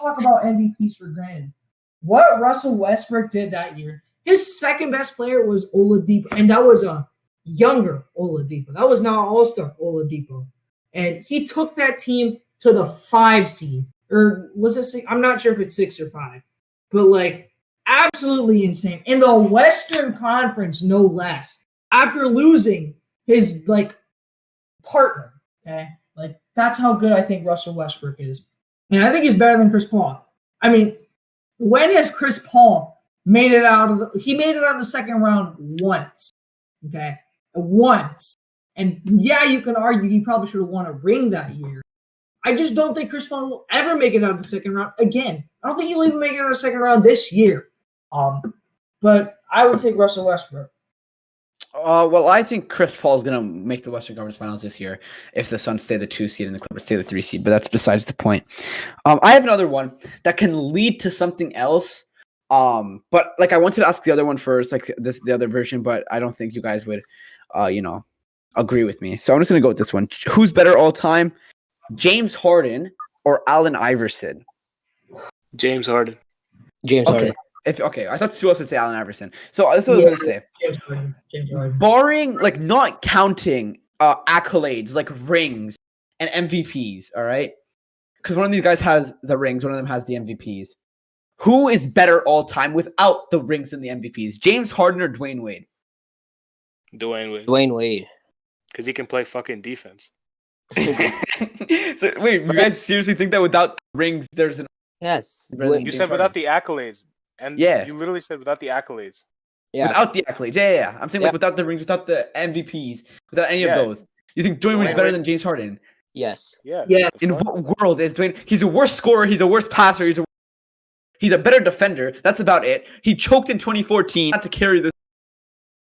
talk about MVPs for granted. What Russell Westbrook did that year, his second best player was Oladipo, and that was a younger Oladipo. That was not All-Star Oladipo. And he took that team to the 5 seed. Or was it 6? I'm not sure if it's 6 or 5. But absolutely insane. In the Western Conference, no less. After losing his partner. Okay? That's how good I think Russell Westbrook is. And I think he's better than Chris Paul. I mean, when has Chris Paul made it out he made it out of the second round once. Okay? Once. And yeah, you can argue he probably should have won a ring that year. I just don't think Chris Paul will ever make it out of the second round again. I don't think he'll even make it out of the second round this year. But I would take Russell Westbrook. Well, I think Chris Paul is going to make the Western Conference Finals this year if the Suns stay the 2 seed and the Clippers stay the 3 seed, but that's besides the point. I have another one that can lead to something else. But I wanted to ask the other one first, the other version, but I don't think you guys would, agree with me. So I'm just going to go with this one. Who's better all time, James Harden or Allen Iverson? James Harden. James Harden. I thought Sue would say Allen Iverson. So this is what I was gonna say. James Harden. Barring, like, not counting accolades like rings and MVPs, all right? Because one of these guys has the rings, one of them has the MVPs. Who is better all time without the rings and the MVPs? James Harden or Dwayne Wade? Dwayne Wade. Dwayne Wade. Because he can play fucking defense. So wait, you guys seriously think that without rings, there's an Yes. You said without the accolades. And Yeah. you literally said without the accolades. Yeah. without the accolades? Yeah. I'm saying like Yeah. without the rings, without the MVPs, without any Yeah. of those. You think Dwayne Wade's Dwayne better Wade- than James Harden? Yes. Yeah. Yeah. the In fuck? what world is Dwayne? He's a worse scorer. He's a worse passer. He's a better defender. That's about it. He choked in 2014 not to carry this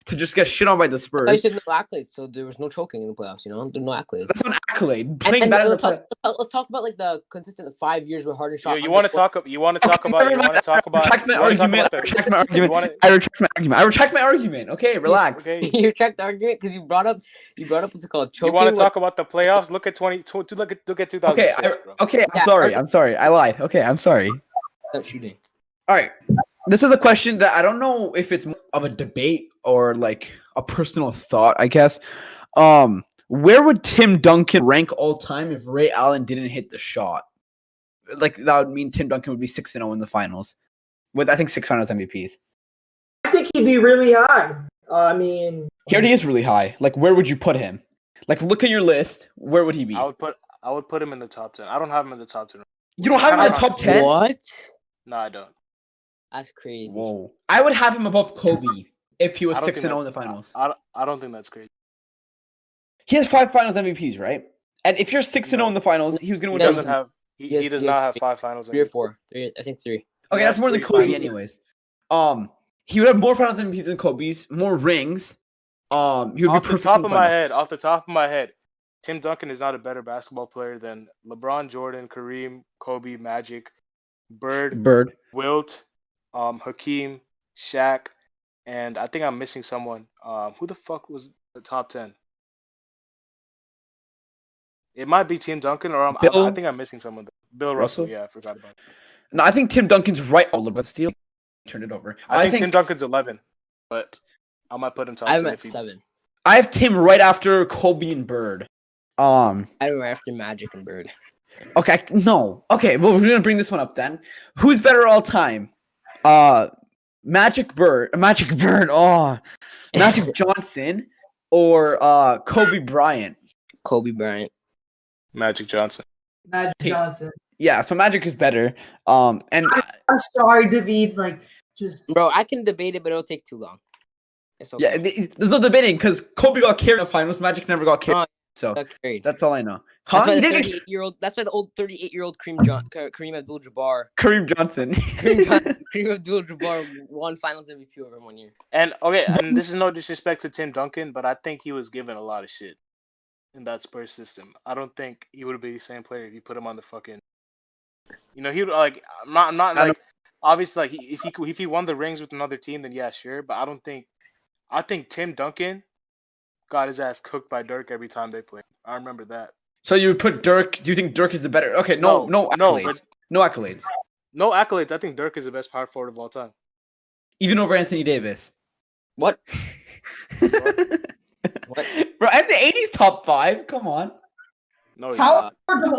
to just get shit on by the I Spurs. said no accolades, so there was no choking in the playoffs. There's no accolades. That's not an accolade. And Playing better in the let's, play. let's talk about like the consistent 5 years where Harden shot. You want to talk? You want to talk about? You want to talk about? I retract my you wanna talk argument. about the- I retract my you argument. wanna- I retract my argument. Okay, relax. Okay. You retract the argument because you brought up what's it called? You Choking. want to talk about the playoffs? Look at look at 2006, Okay, bro. okay. Yeah, I'm sorry. I lied. Okay, I'm sorry. Stop shooting. All right. This is a question that I don't know if it's more of a debate or like a personal thought, I guess. Where would Tim Duncan rank all time if Ray Allen didn't hit the shot? Like that would mean Tim Duncan would be 6-0 in the finals. With I think 6 finals MVPs. I think he'd be really high. I mean, He already is really high. Like where would you put him? Like look at your list. Where would he be? I would put him in the top 10. I don't have him in the top 10. You don't have him in the top 10? What? No, I don't. That's crazy. Whoa. I would have him above Kobe if he was I don't 6-0 think in the that's- finals. I don't think that's crazy. He has 5 finals MVPs, right? And if you're 6-0 in the finals, he was going to He win. doesn't the- have. Yes, He does he has not have three. 5 finals. 3 or 4. 3, I think 3. Okay, He that's has more than 3 Kobe, finals. anyways. He would have more finals MVPs than Kobe's, more rings. He would be Off the perfect top in of my head, Tim Duncan is not a better basketball player than LeBron, Jordan, Kareem, Kobe, Magic, Bird. Wilt, Hakeem, Shaq, and I think I'm missing someone. Who the fuck was the top 10? It might be Tim Duncan, or I think I'm missing someone. Bill Russell. Russell? Yeah, I forgot about it. No, I think Tim Duncan's right. But still, turn it over. I think Tim Duncan's 11, but I might put him top 10 I'm at if he. 7. I have Tim right after Kobe and Bird. I'm right after Magic and Bird. Okay, no. Okay, well, we're gonna bring this one up then. Who's better all time? Magic Bird. Oh, Magic Johnson or Kobe Bryant. Kobe Bryant. Magic Johnson. Magic Johnson. Yeah, so Magic is better. And I'm sorry, David. Like, just Bro, I can debate it, but it'll take too long. It's okay. yeah, there's no debating because Kobe got carried in the finals. Magic never got carried. Oh, So Got carried. that's all I know. That's Huh? why He the didn't get 38-year-old. That's why the old 38-year-old Kareem Abdul-Jabbar. Kareem Johnson. Kareem Abdul-Jabbar won Finals MVP over 1 year. And okay, and this is no disrespect to Tim Duncan, but I think he was given a lot of shit in that Spurs system. I don't think he would be the same player if you put him on the fucking. You know, he would like. I'm not like obviously like if he won the rings with another team, then yeah, sure. But I don't think. I think Tim Duncan got his ass cooked by Dirk every time they played. I remember that. So you would put Dirk? Do you think Dirk is the better? Okay, no accolades. but No accolades. no accolades. I think Dirk is the best power forward of all time. Even over Anthony Davis. What? What? Bro, Anthony 80's top 5. Come on. No, he's power not. forwards of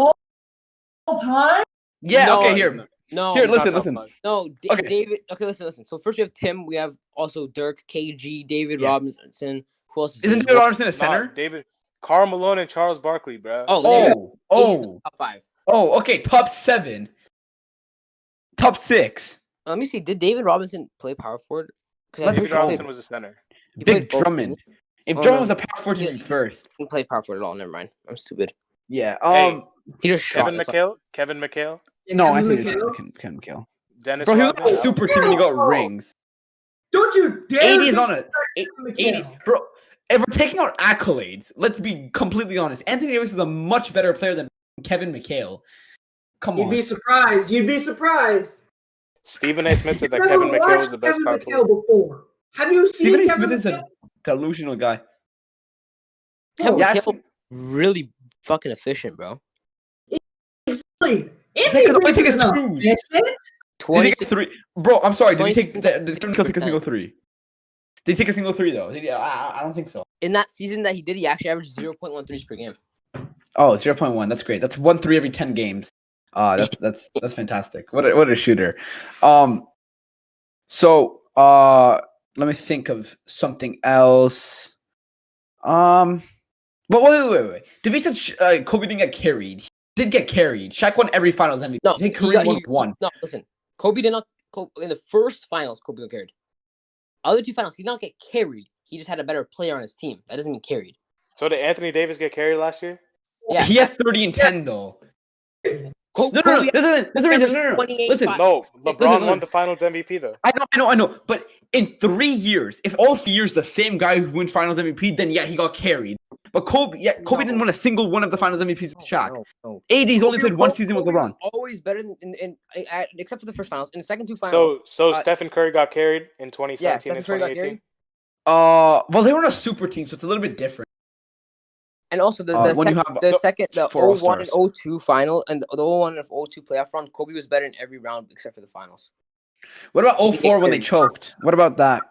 all time. Yeah. No, okay. He's Here. not. No, Here, He's not listen, top listen. 5. no. Okay. David. Okay, listen. So first we have Tim. We have also Dirk, KG, David Yeah. Robinson. Who else is Isn't there? David Robinson a Nah, center? David, Karl Malone, and Charles Barkley, bro. Oh, there you go. He's Oh. top 5. Oh. Okay. Top 7. Top 6. Let me see. Did David Robinson play power forward? 'Cause I Let's David go. Robinson was a center. he Big played both, Drummond. didn't If Oh, Drummond no. was a power forward, he'd be first. He didn't play power forward at all. Never mind. I'm stupid. Yeah. Hey. He just shot. Kevin McHale, No, I Kevin think McHale? it's Ken McHale. Dennis Bro, he was on a Rodman. super team and he got rings. Don't you dare! 80 is on a Kevin 80. McHale. Bro, if we're taking out accolades, let's be completely honest. Anthony Davis is a much better player than Kevin McHale. Come You'd on. be surprised. You'd be surprised. Stephen A. Smith said that You've Kevin never McHale was watched the best Kevin power McHale forward. before. Have you seen Stephen A. Kevin Smith is a McHale? delusional guy. Kevin Yeah, McHale really fucking efficient, bro. Exactly. because Anthony the only Davis thing is is not screws. efficient. Did he 20, take 3? Bro, I'm sorry. Did he take 2016, did he take a single 3? Did he take a single 3 though? I don't think so. in that season that he did, he actually averaged 0.1 threes per game. Oh, 0.1. That's great. That's 1 3 every 10 games. That's fantastic. What a shooter. So let me think of something else. But wait. Did we say Kobe didn't get carried? He did get carried. Shaq won every finals MVP. No, I think Kareem won one. No, listen. Kobe did not. In the first finals, Kobe got carried. Other two finals, he did not get carried. He just had a better player on his team. That doesn't mean carried. So did Anthony Davis get carried last year? Yeah, He has 30 and 10 though. No. Kobe This isn't the reason. No. 28, Listen. No, LeBron Listen. won the Finals MVP though. I know. But in 3 years, if all 3 years the same guy who wins Finals MVP, then yeah, he got carried. But Kobe didn't win a single one of the Finals MVPs with Shaq. No. AD's only played one season with Kobe LeBron. was always better than except for the first finals. In the second two finals, So Stephen Curry got carried in 2017 yeah, and Stephen Curry got 2018. carried. Well, they were on a super team, so it's a little bit different. And also the when you second, have the four 01 and All-Stars. 02 final and the 01 and 02 playoff run, Kobe was better in every round except for the finals. What about He did 04 when they carried. choked? What about that?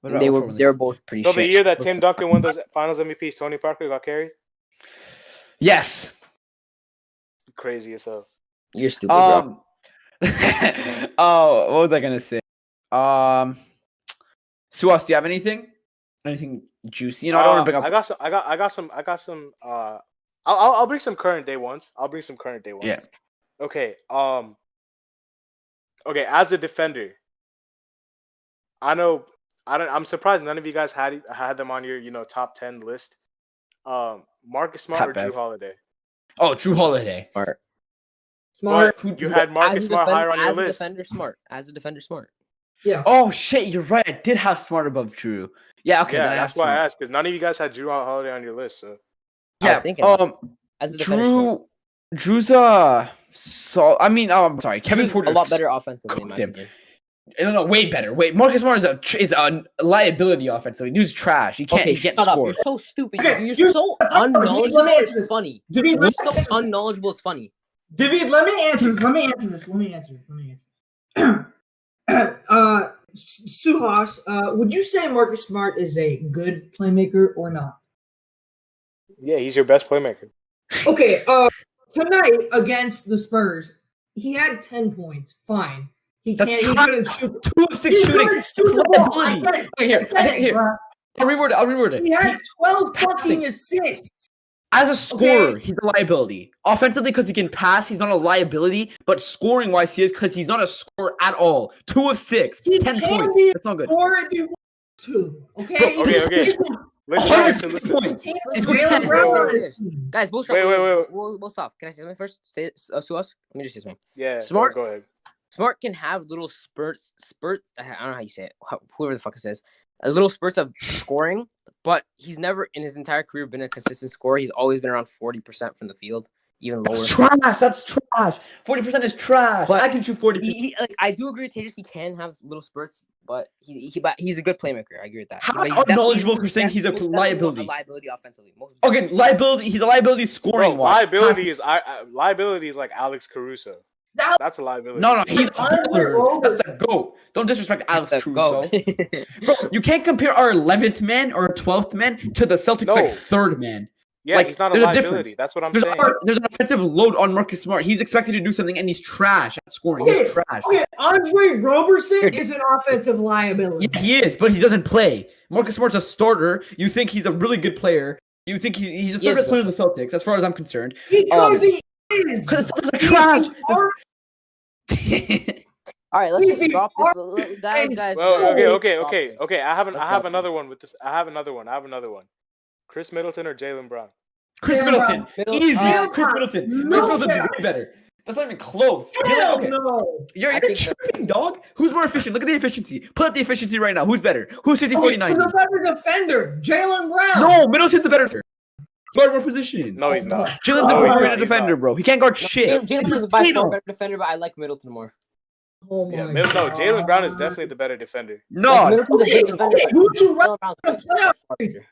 What about They 04 were when they were both pretty So shit. the year that Tim Duncan won those Finals MVPs, Tony Parker got carried. Yes. Crazy as hell. You're stupid, bro. Oh, what was I gonna say? Suas, do you have anything? Anything juicy? You know, I don't want to bring up. I got some. I'll bring some current day ones. Yeah. Okay. Okay. As a defender, I'm surprised none of you guys had them on your top 10 list. Marcus Smart Pat or Drew Bev. Holiday? Oh, Drew Holiday. Smart. But you had Marcus Smart higher on your list. As a defender, smart. Yeah. Oh shit, you're right. I did have Smart above Drew. Yeah, okay. Yeah, then I that's have why I Smart. asked, because none of you guys had Drew Holiday on your list. So I was Yeah. thinking about as a defender, smart. Drew's sorry. Kevin Drew's Porter a lot better offensively, in my cooked him. opinion. No, way better. Wait, Marcus Smart is a liability offensively. Dude's trash. He can't Shut up. score. You're so stupid. Okay, You're so unknowledgeable. let me answer It's this. funny. David, You're so unknowledgeable. It's funny. David, let me answer this. Suhas, would you say Marcus Smart is a good playmaker or not? yeah, he's your best playmaker. Okay, tonight against the Spurs, he had 10 points. Fine. He couldn't shoot. 2 of 6 He shooting. couldn't It's shoot the ball. liability. I get it. Okay, here. Bro. I'll reword it. He had 12 passing. fucking assists. As a scorer, Okay. he's a liability. Offensively, because he can pass, he's not a liability. But scoring-wise, he is because he's not a scorer at all. 2 of 6, He 10 can points. be a That's not good. scorer if he wants to. Okay. Okay. Listen. 106 points. It's good Jalen 10. Brown. Guys, we'll stop. Wait. We'll stop. Can I say something first? Say Suas. Let me just say something. Yeah, Smart. Go ahead. Smart can have little spurts. I don't know how you say it. Whoever the fuck it says. A little spurts of scoring, but he's never in his entire career been a consistent scorer. He's always been around 40% from the field, even lower. That's trash. 40% is trash. But I can shoot 40%. I do agree with Tejas. He can have little spurts, but he's a good playmaker. I agree with that. How But he's unknowledgeable definitely- for saying he's a most definitely liability? A liability offensively. Most Okay, definitely. liability. He's a liability Bro, scoring. liability is like Alex Caruso. That's a liability. No, he's Andre Butler. Roberson. That's the GOAT. Don't disrespect Alex Let's Caruso. go. Bro, you can't compare our 11th man or 12th man to the Celtics' No. like 3rd man. Yeah, like, he's not a there's a liability. difference. That's what I'm There's, saying. there's an offensive load on Marcus Smart. He's expected to do something, and he's trash at scoring. He's trash. Okay, Andre Roberson is an offensive liability. Yeah, he is, but he doesn't play. Marcus Smart's a starter. You think he's a really good player. You think he's the He is third best player good. of the Celtics, as far as I'm concerned. Because he is. Because the Celtics are He's trash. the art- All right, let's He's just the drop art- this. Guys. Well, drop okay. this. I have Let's drop another this. one with this. I have another one. Chris Middleton or Jaylen Brown? Chris Yeah, Middleton. Middleton. Easy. Yeah, Chris Middleton. no Chris Middleton's cap. way better. That's not even close. Hell Okay. no. You're I think tripping, dog. Who's more efficient? Look at the efficiency. Put up the efficiency right now. Who's better? Who's 50, 40, Okay, 90? who's a better defender? Jalen Brown. No, Middleton's a better defender. Guard more positions. No, he's not. Jalen's No, a he's overrated not. He's defender, not. bro. He can't guard shit. Jalen is by far Tatum. a better defender, but I like Middleton more. Oh my Yeah, God. Jaylen Brown is definitely the better defender. No. Like, Middleton's a Okay, good defender. okay, but who would you Jalen Brown's rather by far play better.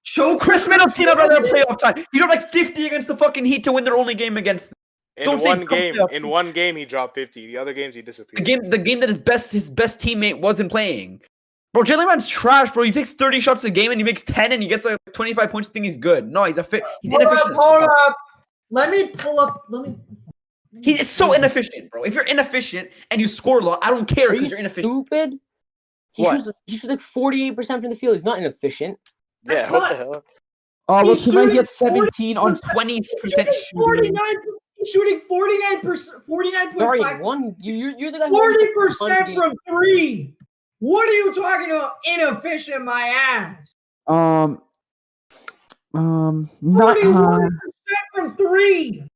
Choke Chris Middleton, I'd rather have playoff time. He got like 50 against the fucking Heat to win their only game against them. Don't say one game, comfortably. in one game he dropped 50. The other games he disappeared. The game that his best teammate wasn't playing. Bro, Jalen Brown's trash, bro. He takes 30 shots a game and he makes 10 and he gets like 25 points. You think he's good? No, he's inefficient. Hold up. Let me pull up. He's so inefficient, bro. If you're inefficient and you score low, I don't care because you're inefficient. Stupid. He shoots like 48% from the field. He's not inefficient. Yeah, what the hell? Oh, well, He's tonight he had shooting 17 on 20% shooting. He's shooting 49%, 49.5%. Sorry, you're the guy who 40% from 3. What are you talking about? Inefficient, my ass. 41% from 3.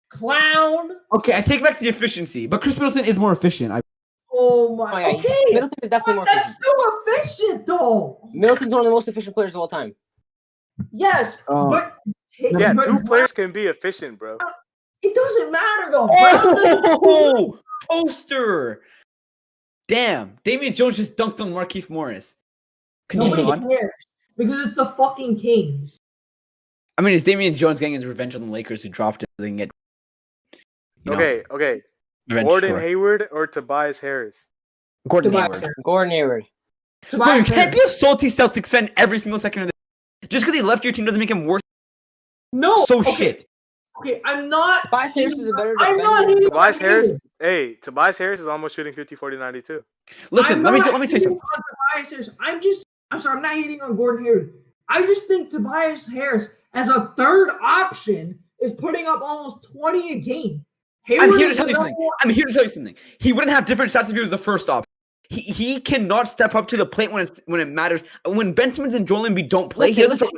Clown. Okay, I take back the efficiency, but Chris Middleton is more efficient. Oh my. yeah, Okay. Middleton is definitely more That's efficient. still efficient, though. Middleton's one of the most efficient players of all time. Yes, but Yeah, but 2 players can be efficient, bro. it doesn't matter though. Brown doesn't- Oh, poster! Damn, Damian Jones just dunked on Markieff Morris. Nobody cares because it's the fucking Kings. I mean, it's Damian Jones getting his revenge on the Lakers who dropped it so they can get. Okay. Revenge Gordon tour. Hayward or Tobias Harris? Gordon Tobias Hayward. Gordon Hayward. Bro, you Tobias can't Harris. be a salty Celtics fan every single second of the day. Just because he left your team doesn't make him worse. No, So okay, shit. Okay, I'm not. Tobias Harris is a better I'm not defender. hating Tobias on Harris? Hayward. Hey, Tobias Harris is almost shooting 50, 40, 92. Listen, I'm let me not tell you hating something. on Tobias Harris. I'm sorry, I'm not hating on Gordon Hayward. I just think Tobias Harris as a third option is putting up almost 20 a game. Hayward I'm here to is tell you the something. number I'm here to tell you something. He wouldn't have different stats if he was the first option. He cannot step up to the plate when it matters. When Ben Simmons and Joel Embiid don't play, Listen.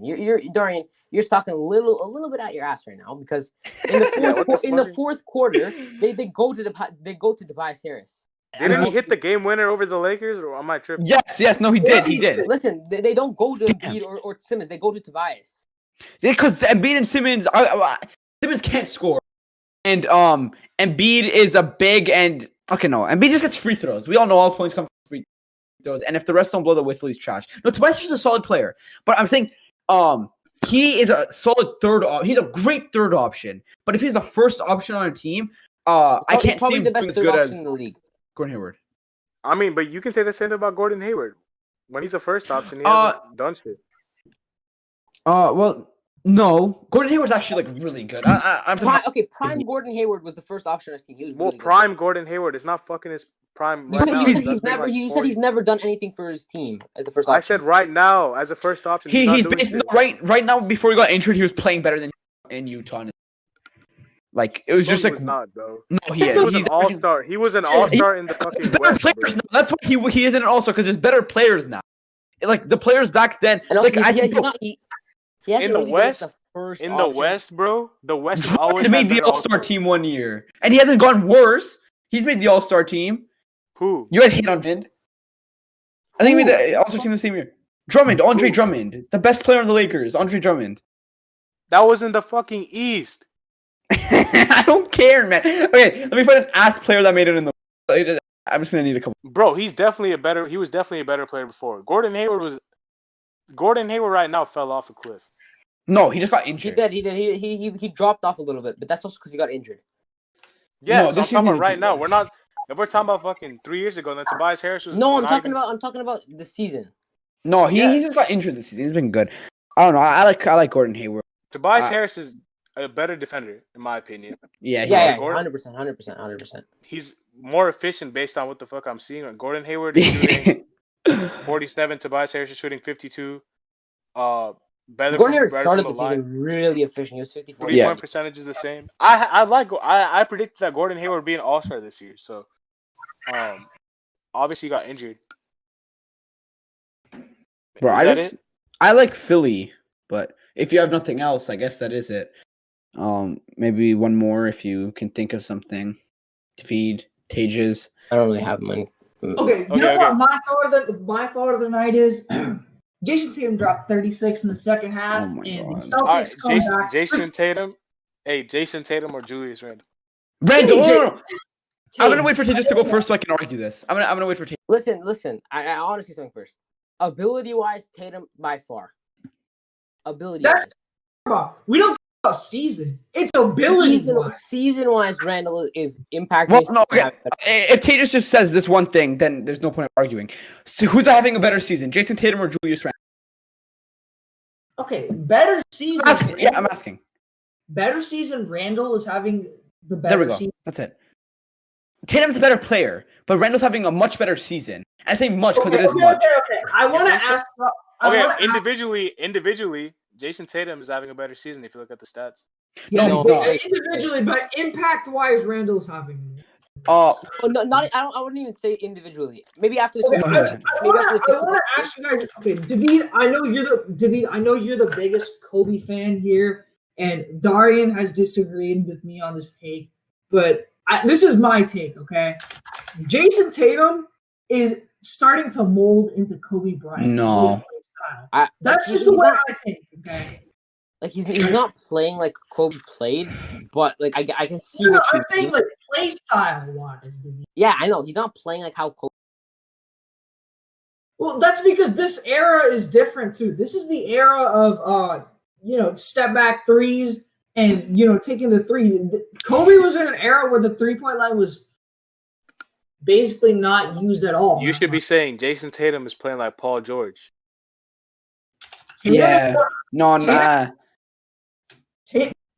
You're Dorian. You're talking a little bit at your ass right now because in the fourth quarter they go to Tobias Harris. Didn't he hit the game winner over the Lakers, or am I tripping? Yes, no, he did. Listen, they don't go to Embiid or Simmons. They go to Tobias. Because Embiid and Simmons, Simmons can't score, and Embiid is a big and okay, no, Embiid just gets free throws. We all know all points come from free throws, and if the rest don't blow the whistle, he's trash. No, Tobias is a solid player, but I'm saying he is a solid he's a great third option. But if he's the first option on a team, I can't see him the best as third good option as in the league. Gordon Hayward. I mean, but you can say the same thing about Gordon Hayward. When he's a first option, he hasn't done shit. Well, no, Gordon Hayward's actually like really good. I'm Prime Gordon Hayward was the first option on his team. He was really prime good. Gordon Hayward. It's not fucking his prime. You Right said, now. you said He's he's been never. like You 40. said he's never done anything for his team as the first option. I said right now as a first option. He's He's not doing based shit. right now. Before he got injured, he was playing better than in Utah. Like it was No, just he like was not, bro. no, he He is. was an all-star. He was an all-star in the fucking There's better West, players bro. now. That's why he isn't an all-star because there's better players now. Like the players back then, And also, like I he's said, not. He hasn't In the really been West- the first In the option. West, bro, the West has always Drummond had made the better all-star all-stars. team 1 year, and he hasn't gone worse. He's made the all-star team. Who? You guys hate on Drummond. I think he made the all-star team the same year. Andre Drummond, the best player on the Lakers, Andre Drummond. That was in the fucking East. I don't care, man. Okay, let me find an ass player that made it in the. I'm just gonna need a couple. Bro, he was definitely a better player before. Gordon Hayward right now fell off a cliff. No, he just got He injured. did. He dropped off a little bit, but that's also because he got injured. Yeah, No, so this I'm talking season about right he- now. We're not. If we're talking about fucking 3 years ago, then Tobias Harris was. No, I'm not talking even- about the season. No, he Yeah. just got injured this season. He's been good. I don't know. I like Gordon Hayward. Tobias Harris is a better defender, in my opinion. Yeah, Yeah, Gordon? 100%. He's more efficient based on what the fuck I'm seeing. Gordon Hayward is shooting 47. Tobias Harris is shooting 52. Gordon Hayward started the season really efficient. He was 54. 3-point percentage is the same. I predicted that Gordon Hayward would be an all-star this year. So, obviously he got injured. Bro, Is that I like Philly, but if you have nothing else, I guess that is it. Maybe one more if you can think of something to feed Tages. I don't really have money. Okay, you know what my thought of the night is? Jason Tatum dropped 36 in the second half, Oh my and the God. All right, Celtics come back. Jason Tatum. Hey, Jason Tatum or Julius Randle? Randall, no. I'm Tatum. gonna wait for Tages to go first so I can argue this. I'm gonna wait for Tages. Listen. I honestly something first. Ability-wise, Tatum by far. Ability-wise. about. We don't care about season. It's ability. Season-wise, Randall is impacting. Well, no, okay. If Tatum just says this one thing, then there's no point of arguing. So who's having a better season, Jason Tatum or Julius Randle? Okay, better season. I'm asking. Better season. Randall is having the better. There we go. Season. That's it. Tatum's a better player, but Randall's having a much better season. I say much because it is much. Okay. I want to ask. Individually, Jason Tatum is having a better season if you look at the stats. Yeah, no, individually, but impact-wise, Randall's having. I wouldn't even say individually. Maybe after this. Okay, I want to ask you guys. Okay, David, I know you're the biggest Kobe fan here, and Darian has disagreed with me on this take, but this is my take. Okay, Jason Tatum is starting to mold into Kobe Bryant. No, that's just the way I think. Okay. Like he's not playing like Kobe played, but like I can see what I'm saying, like play style wise. Yeah, I know he's not playing like how Kobe. Well, that's because this era is different too. This is the era of step back threes and taking the three. Kobe was in an era where the 3-point line was basically not used at all. You should be saying Jason Tatum is playing like Paul George. Yeah, no, nah.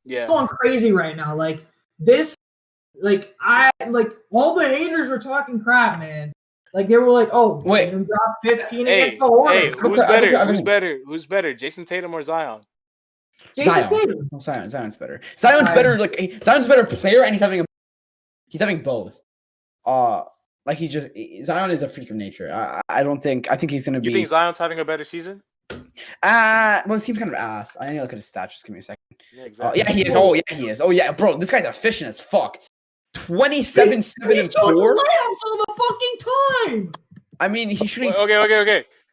Yeah, going crazy right now. Like this, like all the haters were talking crap, man. Like they were like, "Oh, wait, drop 15 against the Hornets." Hey, who's better, Jason Tatum or Zion? Jason Tatum. No, Zion's better. Zion's better. Like Zion's a better player, and he's having both. Like Zion is a freak of nature. I think he's gonna be. You think Zion's having a better season? Well, it seems kind of ass. I need to look at his stats. Just give me a second. Yeah, exactly. Yeah, he is. Oh, yeah, he is. Oh, yeah, bro, this guy's efficient as fuck. 27, 7, and 4. All the fucking time. I mean, he's shooting. Okay.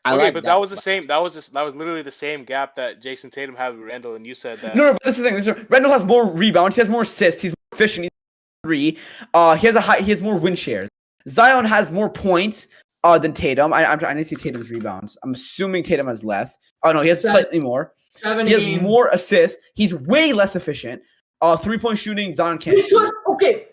Like but that was the same. That was literally the same gap that Jason Tatum had with Randall, and you said that. No, but this is the thing. Randall has more rebounds. He has more assists. He's more efficient. He's 3. He has more win shares. Zion has more points than Tatum. I need to see Tatum's rebounds. I'm assuming Tatum has less. Oh no, he has slightly more. 7 He has more assists. He's way less efficient. 3-point shooting, Zion can't shoot.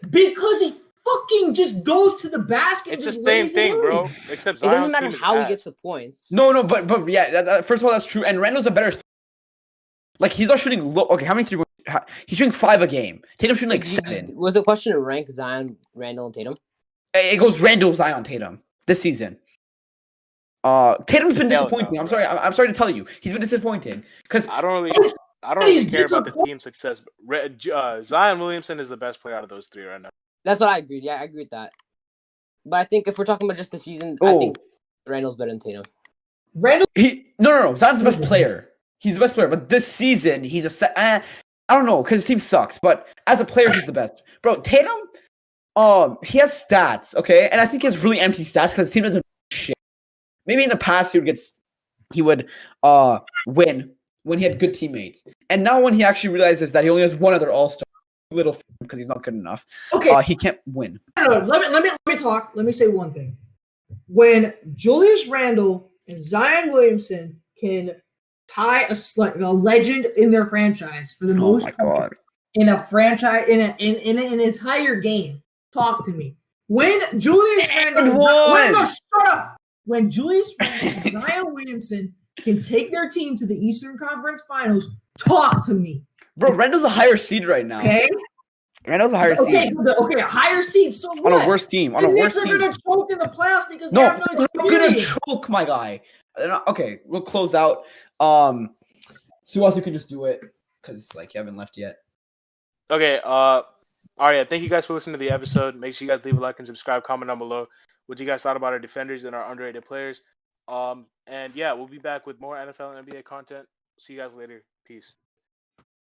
Because he fucking just goes to the basket. It's the same thing, bro. Except Zion's it doesn't matter how he gets the points. No, but yeah. First of all, that's true. And Randall's a better. Like he's not shooting low. Okay, how many 3-point? He's shooting 5 a game. Tatum's shooting like 7. Was the question to rank Zion, Randall, and Tatum? It goes Randall, Zion, Tatum this season. Tatum's been disappointing. No. I'm sorry to tell you, he's been disappointing because I don't really care about the team success. Zion Williamson is the best player out of those 3 right now. That's what I agreed. Yeah, I agree with that. But I think if we're talking about just the season, I think Randall's better than Tatum. No. Zion's the best player. He's the best player, but this season he's I don't know because his team sucks. But as a player, he's the best, bro. Tatum, he has stats, okay, and I think he has really empty stats because his team doesn't shit. Maybe in the past he would win when he had good teammates, and now when he actually realizes that he only has one other All-Star, little because he's not good enough. Okay, he can't win. No. Let me talk. Let me say one thing. When Julius Randle and Zion Williamson can tie a legend in their franchise for the most part in a franchise in an entire game, talk to me. When Julius Randle, shut up. When Julius Randle and Zion Williamson can take their team to the Eastern Conference Finals, talk to me. Bro, Randall's a higher seed right now. Okay. Randall's a higher seed. Okay, a higher seed. So what? On a worse team. The Knicks are going to choke in the playoffs because they're not going to choke, my guy. Okay, we'll close out. Sue also can just do it because you haven't left yet. Okay. All right. Thank you guys for listening to the episode. Make sure you guys leave a like and subscribe. Comment down below what you guys thought about our defenders and our underrated players. And yeah, we'll be back with more NFL and NBA content. See you guys later. Peace.